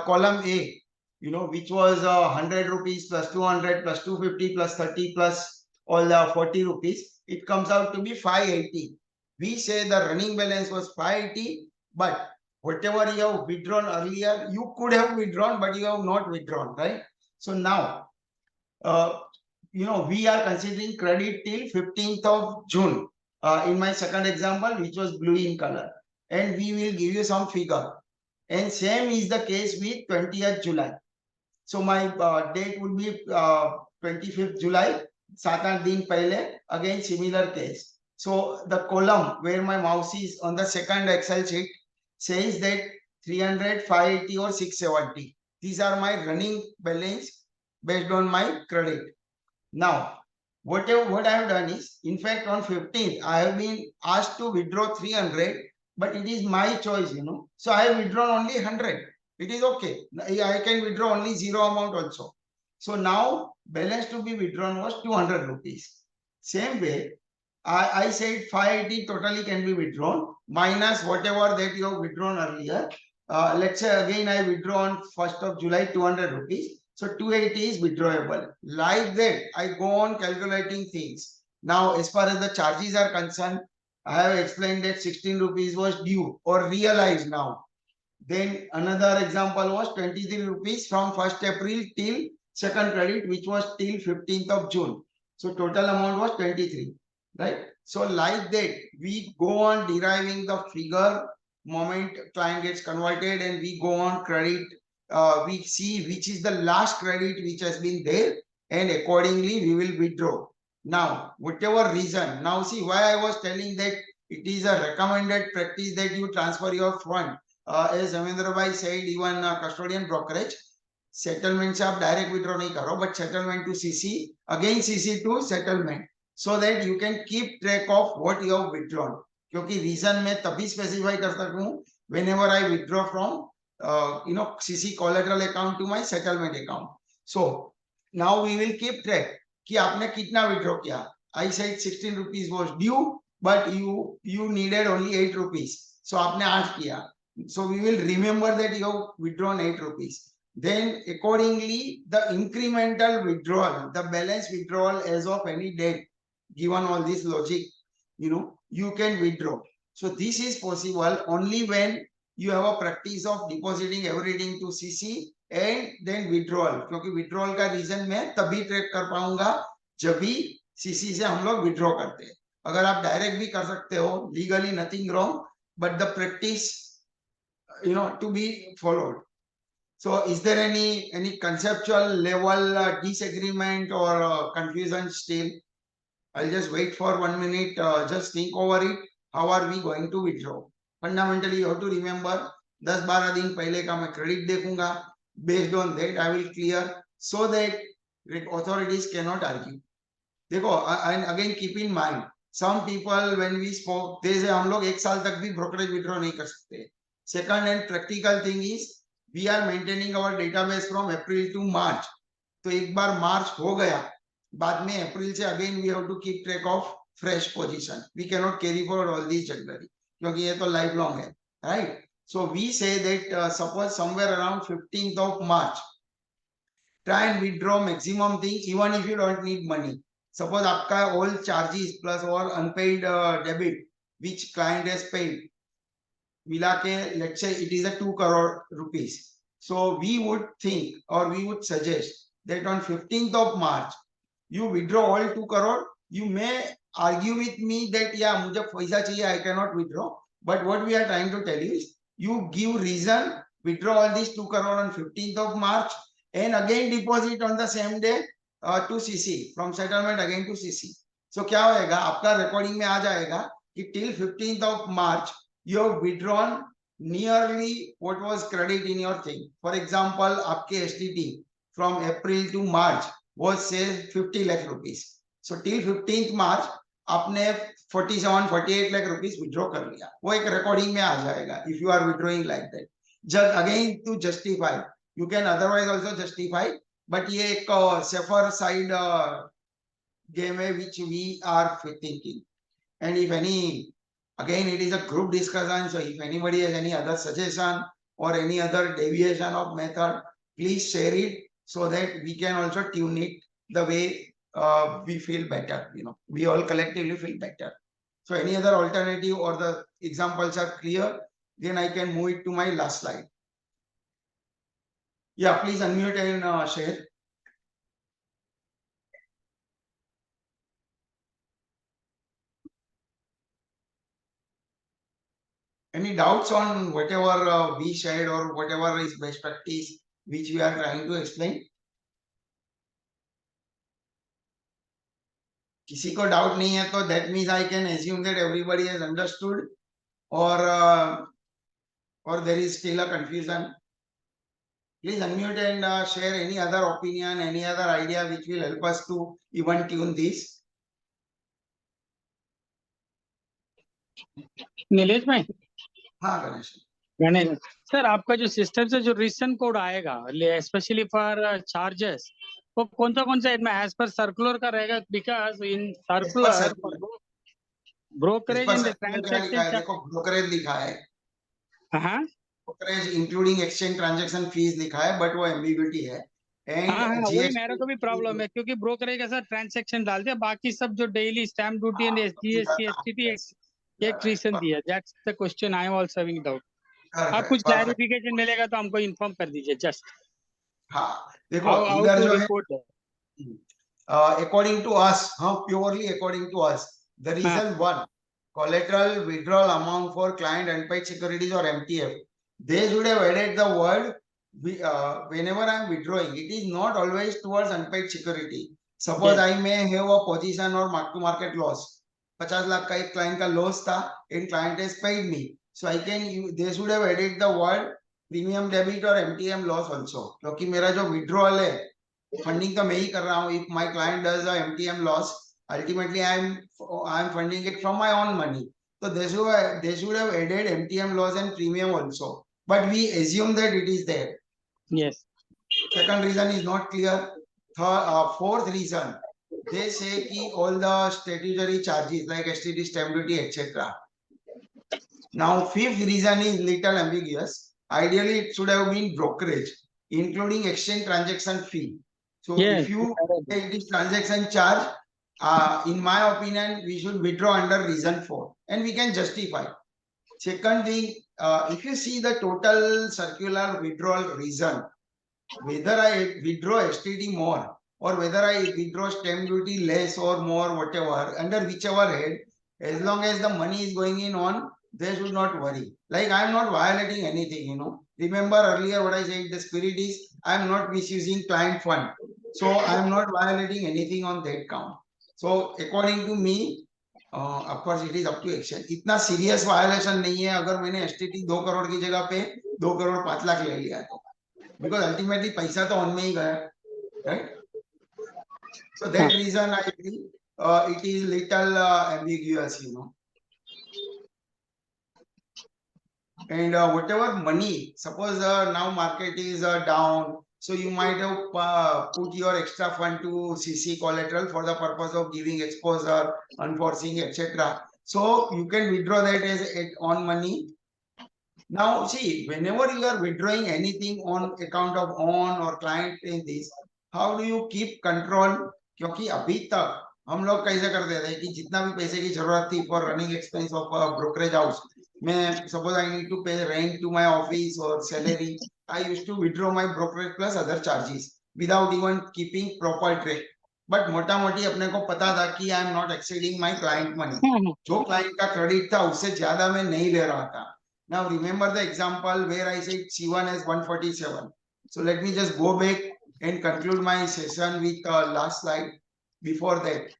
column A, which was 100 rupees plus 200 plus 250 plus 30 plus all the 40 rupees, it comes out to be 580. We say the running balance was 580, but whatever you have withdrawn earlier, you could have withdrawn, but you have not withdrawn, right? So now, we are considering credit till 15th of June. In my second example, which was blue in color, and we will give you some figure. And same is the case with 20th July. So my date would be 25th July, 7-8 दिन पहले, again similar case. So the column where my mouse is on the second Excel sheet says that 300, 580 or 670. These are my running balance based on my credit. Now, what I have done is, in fact, on 15th, I have been asked to withdraw 300, but it is my choice, So I have withdrawn only 100. It is okay. I can withdraw only zero amount also. So now balance to be withdrawn was 200 rupees. Same way, I said 580 totally can be withdrawn minus whatever that you have withdrawn earlier. Let's say again I withdraw on 1st of July 200 rupees. So 280 is withdrawable. Like that, I go on calculating things. Now, as far as the charges are concerned, I have explained that 16 rupees was due or realized now. Then another example was 23 rupees from 1st April till second credit, which was till 15th of June. So total amount was 23, right? So like that, we go on deriving the figure moment client gets converted, and we go on credit. We see which is the last credit which has been there, and accordingly we will withdraw. Now, whatever reason, now see why I was telling that it is a recommended practice that you transfer your fund. As Ravindra Bhai said, even custodian brokerage, settlement से आप direct withdraw नहीं करो, but settlement to CC, again CC to settlement, so that you can keep track of what you have withdrawn. क्योंकि reason मैं तभी specify कर सकूँ whenever I withdraw from CC collateral account to my settlement account. So now we will keep track कि आपने कितना withdraw किया. I said 16 rupees was due, but you needed only 8 rupees. So आपने 8 किया. So we will remember that you have withdrawn 8 rupees. Then accordingly, the incremental withdrawal, the balance withdrawal as of any date, given all this logic, you can withdraw. So this is possible only when you have a practice of depositing everything to CC and then withdrawal. क्योंकि withdrawal का reason मैं तभी track कर पाऊंगा जब भी CC से हम लोग withdraw करते हैं. अगर आप direct भी कर सकते हो, legally nothing wrong, but the practice to be followed. So is there any conceptual level disagreement or confusion still? I'll just wait for 1 minute. Just think over it. How are we going to withdraw? Fundamentally, you have to remember 10-12 दिन पहले का मैं credit देखूंगा. Based on that, I will clear so that authorities cannot argue. देखो, and again keep in mind, some people when we spoke, they say हम लोग 1 साल तक भी brokerage withdraw नहीं कर सकते. Second and practical thing is, we are maintaining our database from April to March. तो एक बार March हो गया, बाद में April से again we have to keep track of fresh position. We cannot carry forward all these January, क्योंकि ये तो lifelong है, right? So we say that suppose somewhere around 15th of March, try and withdraw maximum thing, even if you don't need money. Suppose आपका all charges plus or unpaid debit which client has paid, let's say it is a 2 crore rupees. So we would think or we would suggest that on 15th of March, you withdraw all 2 crore. You may argue with me that, yeah, मुझे पैसा चाहिए, I cannot withdraw. But what we are trying to tell you is, you give reason, withdraw all these 2 crore on 15th of March, and again deposit on the same day to CC, from settlement again to CC. So क्या होएगा, आपका recording में आ जाएगा कि till 15th of March, you have withdrawn nearly what was credit in your thing. For example, आपके STT from April to March was say 50 lakh rupees. So till 15th March, आपने 47-48 lakh rupees withdraw कर लिया, वो एक recording में आ जाएगा if you are withdrawing like that. Just again to justify, you can otherwise also justify, but ये एक safer side game which we are thinking. And if any, again it is a group discussion, so if anybody has any other suggestion or any other deviation of method, please share it so that we can also tune it the way we feel better, you know, we all collectively feel better. So any other alternative or the examples are clear, then I can move it to my last slide. Yeah, please unmute and share. Any doubts on whatever we shared or whatever is best practice which we are trying to explain? किसी को doubt नहीं है तो that means I can assume that everybody has understood, or there is still a confusion. Please unmute and share any other opinion, any other idea which will help us to even tune this. Nilesh भाई, हाँ Ganesh. Ganesh sir, आपका जो system से जो reason code आएगा specially for charges, वो कौन सा इनमें एज पर सर्कुलर का रहेगा? Because in circular brokerage in transaction, देखो ब्रोकरेज लिखा है, हाँ brokerage including exchange transaction fees लिखा है, बट वो एम्बिग्युइटी है. हाँ, एंड वही मेरे को भी प्रॉब्लम है, क्योंकि ब्रोकरेज का सर ट्रांजैक्शन डाल दिया, बाकी सब जो daily stamp duty and GST STT एक रीजन दिया. That's the question I am also having doubt. आप कुछ क्लैरिफिकेशन मिलेगा तो हमको इन्फॉर्म कर दीजिए जस्ट. हाँ देखो इधर जो है, according to us, purely according to us, the reason one, collateral withdrawal amount for client unpaid securities or MTF, they should have added the word whenever I am withdrawing, it is not always towards unpaid security. Suppose I may have a position or mark to market loss, 50 lakh का एक client का loss था and client has paid me, so I can, they should have added the word premium debit or MTM loss also, क्योंकि मेरा जो withdrawal है funding तो मैं ही कर रहा हूँ. If my client does a MTM loss, ultimately I am funding it from my own money, so they should have added MTM loss and premium also, but we assume that it is there. Yes. Second reason is not clear. Fourth reason, they say ki all the statutory charges like STT, stamp duty, etc. Now fifth reason is little ambiguous. Ideally it should have been brokerage including exchange transaction fee. So if you take this transaction charge, in my opinion, we should withdraw under reason 4 and we can justify. Second thing, if you see the total circular withdrawal reason, whether I withdraw STD more or whether I withdraw stamp duty less or more, whatever, under whichever head, as long as the money is going in on, they should not worry. Like I am not violating anything, you know. Remember earlier what I said, the spirit is I am not misusing client fund. So I am not violating anything on that count. So according to me, of course it is up to action. इतना serious violation नहीं है अगर मैंने STT 2 crore की जगह पे 2 करोड़ 5 लाख ले लिया तो, because ultimately पैसा तो on में ही गया, right? So that reason I think it is little ambiguous, you know. And whatever money, suppose now market is down, so you might have put your extra fund to CC collateral for the purpose of giving exposure, unforeseen, etc. So you can withdraw that as on money. Now see, whenever you are withdrawing anything on account of on or client in this, how do you keep control? क्योंकि अभी तक हम लोग कैसे करते थे कि जितना भी पैसे की जरूरत थी for running expense of brokerage house, मैं suppose I need to pay rent to my office or salary, I used to withdraw my brokerage plus other charges without even keeping proper track. But मोटा मोटी अपने को पता था कि I am not exceeding my client money. जो client का credit था उससे ज्यादा मैं नहीं ले रहा था. Now remember the example where I said C1 is 147. So let me just go back and conclude my session with last slide before that.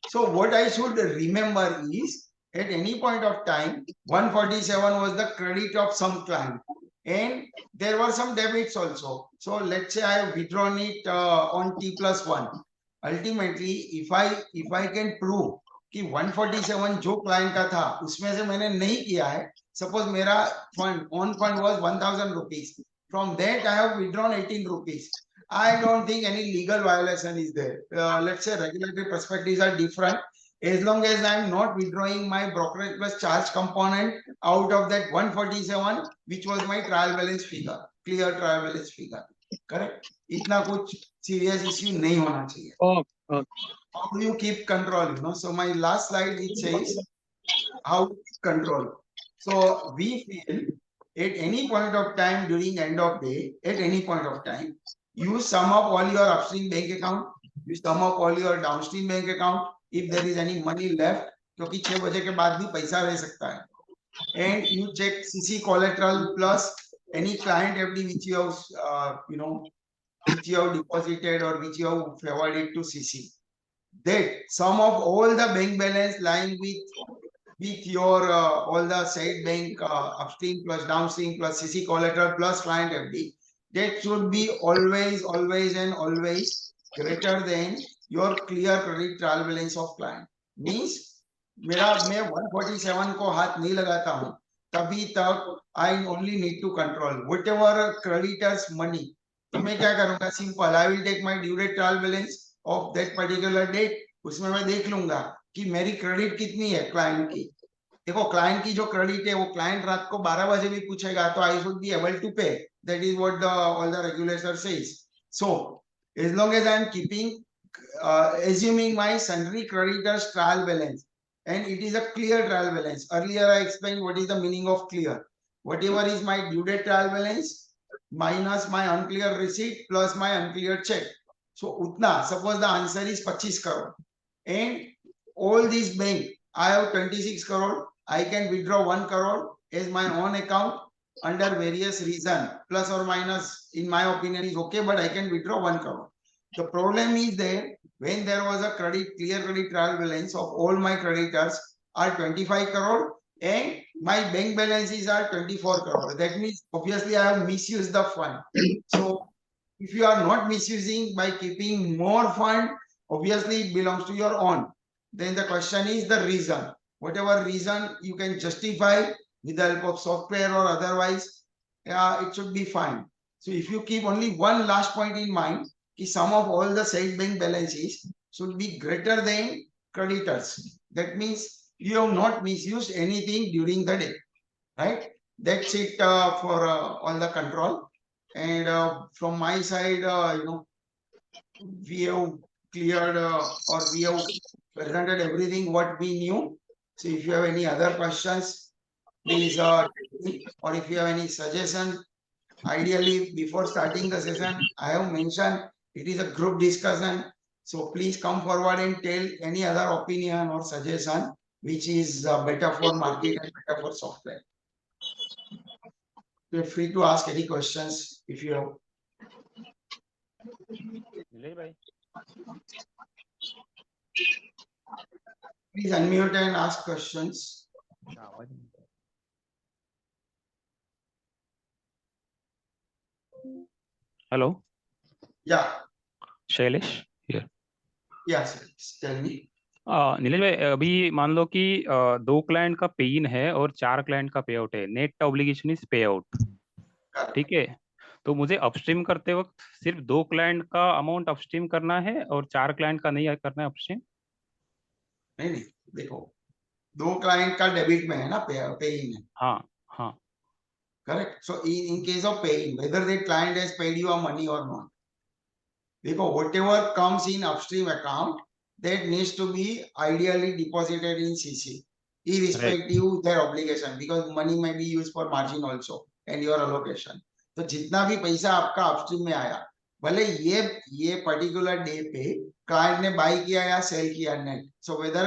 So what I should remember is, at any point of time, 147 was the credit of some client and there were some debits also. So let's say I have withdrawn it on T+1. Ultimately, if I can prove कि 147 जो client का था उसमें से मैंने नहीं किया है. Suppose मेरा fund was 1000 rupees. From that I have withdrawn 18 rupees. I don't think any legal violation is there. Let's say regulatory perspectives are different. As long as I am not withdrawing my brokerage plus charge component out of that 147, which was my trial balance figure, clear trial balance figure. Correct? इतना कुछ serious issue नहीं होना चाहिए. Okay. How do you keep control? So my last slide it says how to keep control. So we feel at any point of time during end of day, at any point of time, you sum up all your upstream bank account, you sum up all your downstream bank account. If there is any money left, क्योंकि 6 बजे के बाद भी पैसा रह सकता है. And you check CC collateral plus any client FD which you have, which you have deposited or which you have forwarded to CC. That sum of all the bank balance lying with your all the side bank upstream plus downstream plus CC collateral plus client FD, that should be always and always greater than your clear credit trial balance of client. Means मैं 147 को हाथ नहीं लगाता हूं तभी तक I only need to control whatever creditors money. तो मैं क्या करूंगा? Simple, I will take my due date trial balance of that particular date. उसमें मैं देख लूंगा कि मेरी क्रेडिट कितनी है क्लाइंट की. देखो क्लाइंट की जो क्रेडिट है वो क्लाइंट रात को 12 बजे भी पूछेगा तो I should be able to pay. That is what all the regulator says. So as long as I am keeping assuming my sundry creditors trial balance and it is a clear trial balance. Earlier I explained what is the meaning of clear. Whatever is my due date trial balance minus my unclear receipt plus my unclear check. So utna, suppose the answer is 25 crore and all these bank I have 26 crore. I can withdraw 1 crore as my own account under various reason. Plus or minus, in my opinion, is okay, but I can withdraw 1 crore. The problem is there when there was a clear credit trial balance of all my creditors are 25 crore and my bank balances are 24 crore. That means obviously I have misused the fund. So if you are not misusing by keeping more fund, obviously it belongs to your own. Then the question is the reason. Whatever reason you can justify with the help of software or otherwise, it should be fine. So if you keep only one last point in mind, the sum of all the side bank balances should be greater than creditors. That means you have not misused anything during the day, right? That's it for all the control. And from my side, we have cleared or we have presented everything what we knew. So if you have any other questions, please or if you have any suggestion, ideally before starting the session, I have mentioned it is a group discussion. So please come forward and tell any other opinion or suggestion which is better for market and better for software. Feel free to ask any questions if you have. Please unmute and ask questions. Hello. Yeah. Shailesh here. Yes. Tell me. Nilesh भाई अभी मान लो कि 2 client का पे इन है और 4 client का पे आउट है. नेट ऑब्लिगेशन इज पे आउट. ठीक है. तो मुझे अपस्ट्रीम करते वक्त सिर्फ 2 क्लाइंट का अमाउंट अपस्ट्रीम करना है और 4 क्लाइंट का नहीं करना है अपस्ट्रीम. नहीं देखो 2 क्लाइंट का डेबिट में है ना पे इन है. हाँ. Correct. So in case of paying, whether the client has paid you a money or not, देखो whatever comes in upstream account that needs to be ideally deposited in CC, irrespective of their obligation, because money may be used for margin also and your allocation. तो जितना भी पैसा आपका upstream में आया, भले ये पर्टिकुलर डे पे क्लाइंट ने बाय किया या सेल किया net. So whether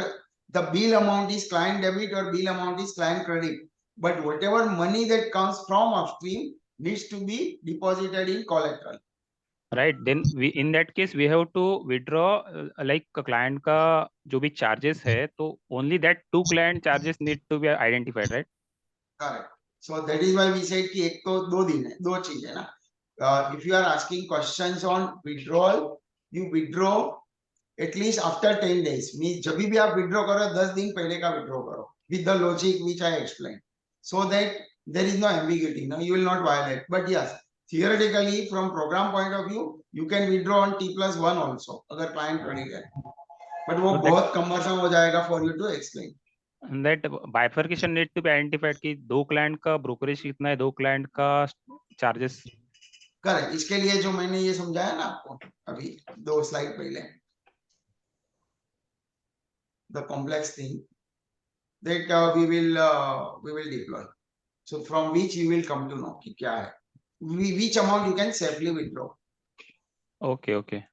the bill amount is client debit or bill amount is client credit, but whatever money that comes from upstream needs to be deposited in collateral. Right. Then we in that case we have to withdraw like client का जो भी charges है तो only that 2 client charges need to be identified, right? Correct. So that is why we said कि एक तो 2 दिन है, 2 चीज है ना. If you are asking questions on withdrawal, you withdraw at least after 10 days. Means जब भी आप withdraw करो 10 दिन पहले का withdraw करो with the logic which I explained, so that there is no ambiguity. No, you will not violate. But yes, theoretically from program point of view, you can withdraw on T+1 also अगर client ready है. But वो बहुत cumbersome हो जाएगा for you to explain. And that bifurcation need to be identified कि दो client का brokerage कितना है, दो क्लाइंट का चार्जेस. करेक्ट. इसके लिए जो मैंने ये समझाया ना आपको अभी 2 स्लाइड पहले, the complex thing that we will deploy. So from which you will come to know कि क्या है, which amount you can safely withdraw. Okay.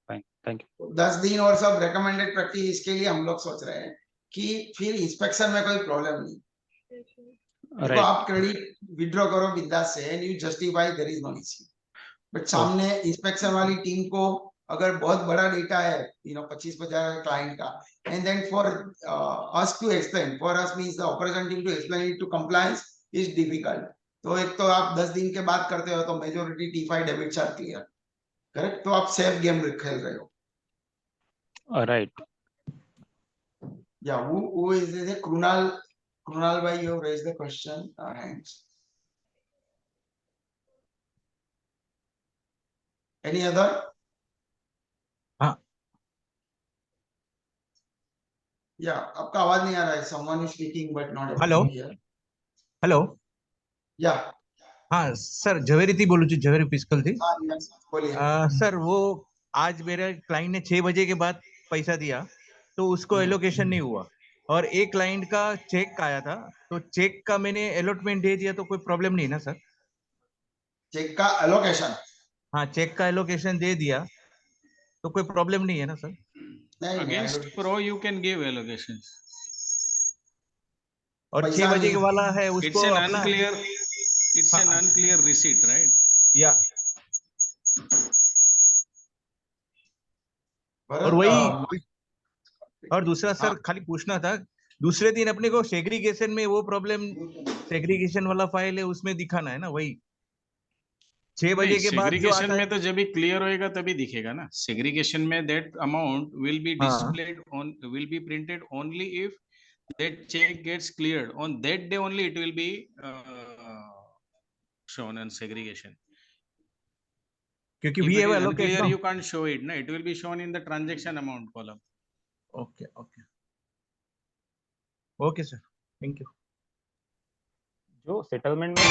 Fine. Thank you. 10 दिन और सब recommended practice इसके लिए हम लोग सोच रहे हैं कि फिर इंस्पेक्शन में कोई प्रॉब्लम नहीं. देखो आप क्रेडिट विड्रॉ करो बिंदास से and you justify there is no issue. But सामने इंस्पेक्शन वाली टीम को अगर बहुत बड़ा डेटा है 25,000 क्लाइंट का, and then for us to explain, for us means the operation team to explain it to compliance is difficult. तो एक तो आप 10 दिन के बाद करते हो तो majority T5 debits are clear. Correct. तो आप सेफ गेम खेल रहे हो. Right. Yeah, who is this? Krunal bhai, you have raised the question. Hands. Any other? Yeah, आपका आवाज नहीं आ रहा है. Someone is speaking but not able to hear. Hello. Yeah. हाँ सर, झवेरी थी बोलूँ, झवेरी फिजिकल थी. बोलिए. सर वो आज मेरे क्लाइंट ने 6 बजे के बाद पैसा दिया तो उसको एलोकेशन नहीं हुआ, और एक क्लाइंट का चेक आया था तो चेक का मैंने अलॉटमेंट दे दिया तो कोई प्रॉब्लम नहीं ना सर? चेक का एलोकेशन? हाँ, चेक का एलोकेशन दे दिया तो कोई प्रॉब्लम नहीं है ना sir? Against pro you can give allocation. और 6 बजे के वाला है उसको It's an unclear receipt, right? या और वही. और दूसरा सर खाली पूछना था, दूसरे दिन अपने को सेग्रीगेशन में वो प्रॉब्लम, सेग्रीगेशन वाला फाइल है उसमें दिखाना है ना, वही 6 बजे के बाद जो आता है. में तो जब भी क्लियर होएगा तभी दिखेगा ना. सेग्रीगेशन में that amount will be displayed on, will be printed only if that check gets cleared. On that day only it will be shown on segregation. क्योंकि we have allocated. Clear, you can't show it. No, it will be shown in the transaction amount column. Okay sir, thank you. जो settlement में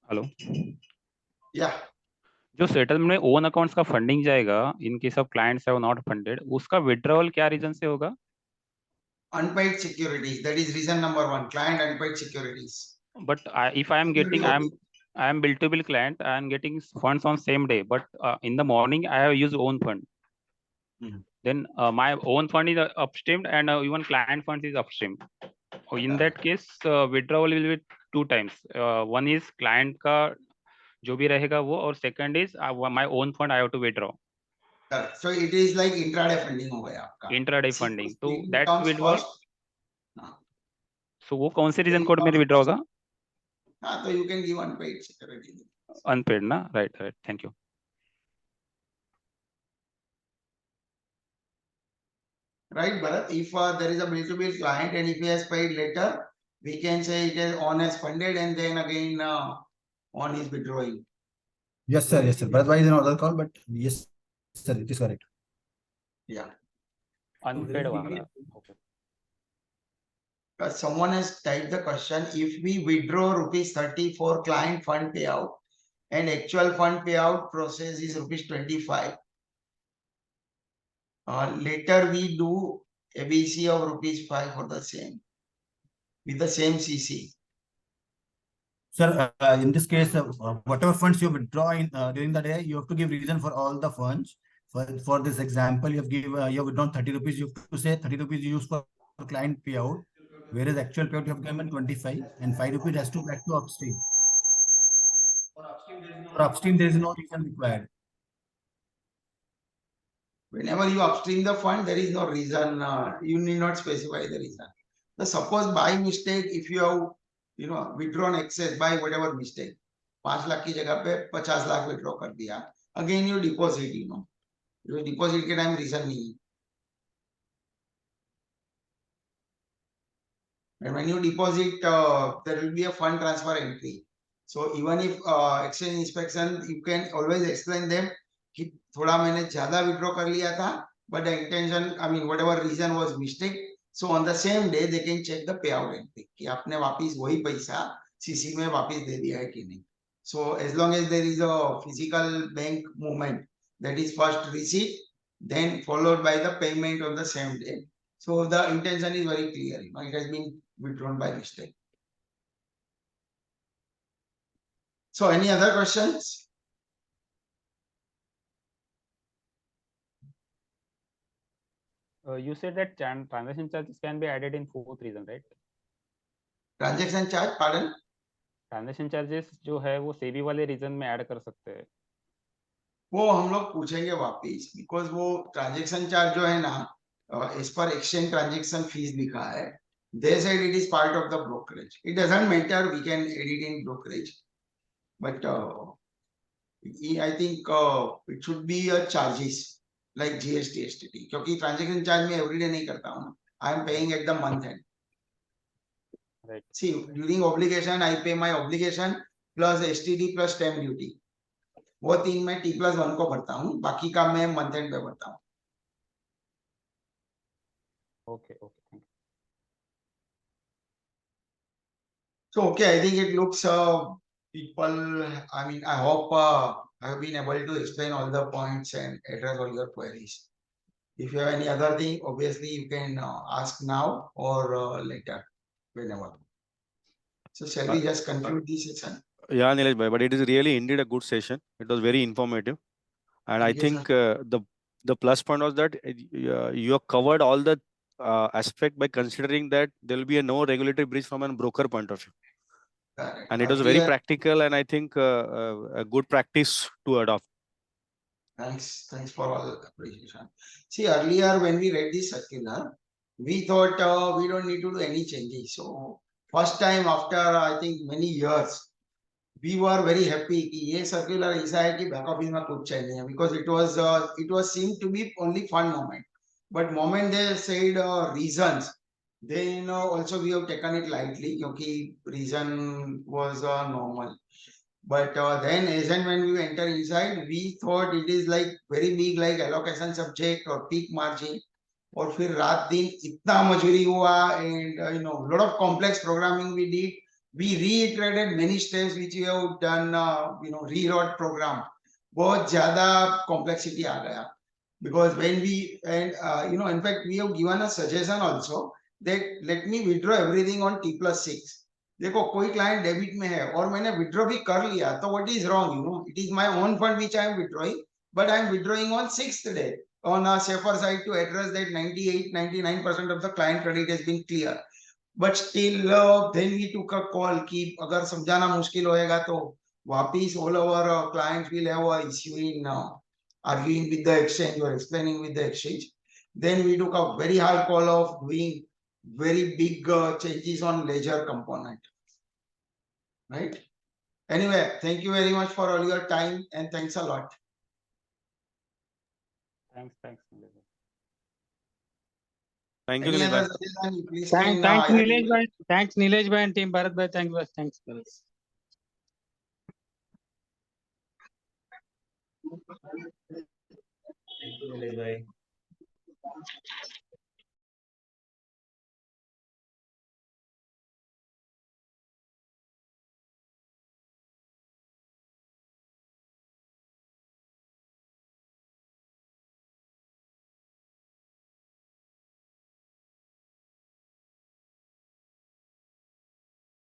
hello या जो settlement में own accounts का funding जाएगा in case of clients have not funded, उसका withdrawal क्या reason से होगा? Unpaid securities, that is reason number 1. Client unpaid securities. But if I am getting, I am bill to bill client, I am getting funds on same day, but in the morning I have used own fund. Then my own fund is upstreamed and even client funds is upstreamed. In that case, withdrawal will be 2 times. One is client का जो भी रहेगा वो, और second is my own fund I have to withdraw. So it is like intraday funding हो गया आपका. Intraday funding. So that withdrawal. So वो कौन से रीजन कोड में विड्रॉ होगा? हाँ, तो you can give unpaid security. Unpaid ना, right. Thank you. Right, Bharat. If there is a bill to bill client and if he has paid later, we can say it is on as funded and then again on is withdrawing. Yes sir. Bharat bhai is on other call, but yes sir, it is correct. Yeah. Unpaid वाला. Okay. Someone has typed the question: if we withdraw ₹30 for client fund payout and actual fund payout process is ₹25, later we do ABC of ₹5 for the same with the same CC. Sir, in this case, whatever funds you withdraw in during the day, you have to give reason for all the funds. For this example, you have withdrawn 30 rupees. You have to say 30 rupees you use for client payout, whereas actual payout you have given 25, and 5 rupees has to go back to upstream. For upstream, there is no reason required. Whenever you upstream the fund, there is no reason. You need not specify the reason. So suppose by mistake, if you have withdrawn excess by whatever mistake, 5 lakh की जगह पे 50 lakh withdraw कर दिया, again you deposit, your deposit के time reason नहीं है. And when you deposit, there will be a fund transfer entry. So even if exchange inspection, you can always explain them कि थोड़ा मैंने ज़्यादा withdraw कर लिया था, but the intention, I mean, whatever reason was mistake. So on the same day, they can check the payout entry कि आपने वापिस वही पैसा CC में वापिस दे दिया है कि नहीं. So as long as there is a physical bank movement, that is first receipt, then followed by the payment on the same day. So the intention is very clear. It has been withdrawn by mistake. So any other questions? You said that transaction charges can be added in fourth reason, right? Transaction charge, pardon? Transaction charges जो है वो सेबी वाले reason में add कर सकते हैं. वो हम लोग पूछेंगे वापिस, बिकॉज वो ट्रांजेक्शन चार्ज जो है ना, इस पर एक्सचेंज ट्रांजेक्शन फीस लिखा है. They said it is part of the brokerage. It doesn't matter, we can edit in brokerage, but I think it should be a charges like GST, STT. क्योंकि transaction charge मैं everyday नहीं करता हूँ. I am paying at the month end. Right. See, during obligation, I pay my obligation plus STD plus stamp duty. वो 3 मैं T+1 को भरता हूँ, बाकी का मैं month end पे भरता हूँ. Okay, okay, thank you. So, okay, I think it looks people, I mean, I hope I have been able to explain all the points and address all your queries. If you have any other thing, obviously you can ask now or later, whenever. So, shall we just conclude this session? Yeah, Nilesh bhai, but it is really indeed a good session. It was very informative, and I Thank you, think the plus point was that you have covered all the aspect by considering that there will be a no regulatory breach from a broker point of view. Correct. And it was very practical, and I think a good practice to adopt. Thanks for all the appreciation. See, earlier when we read this circular, we thought we don't need to do any changes. So first time after I think many years, we were very happy कि ये circular ऐसा है कि back office में कुछ चाहिए नहीं, because it was seemed to be only fun moment. But moment they said reasons, then also we have taken it lightly क्योंकि reason was normal. But then as and when we enter inside, we thought it is like very big, like allocation subject or peak margin. और फिर रात दिन इतना मजूरी हुआ, and lot of complex programming we did. We reiterated many steps which we have done, rewrote program. बहुत ज्यादा complexity आ गया. Because when we, and in fact, we have given a suggestion also that let me withdraw everything on T+6. देखो कोई client debit में है और मैंने withdraw भी कर लिया, तो what is wrong? It is my own fund which I am withdrawing, but I am withdrawing on 6th day on a safer side to address that 98-99% of the client credit has been clear. But still then we took a call कि अगर समझाना मुश्किल होएगा तो वापिस all our clients will have a issue in arguing with the exchange or explaining with the exchange. Then we took a very hard call of doing very big changes on ledger component. Right? Anyway, thank you very much for all your time and thanks a lot. Thanks. Thank you, Any Nilesh other bhai. suggestion, you please Thanks, can, Nilesh bhai. Thanks, Nilesh bhai and team Bharat bhai. Thanks. Thank you, Nilesh bhai.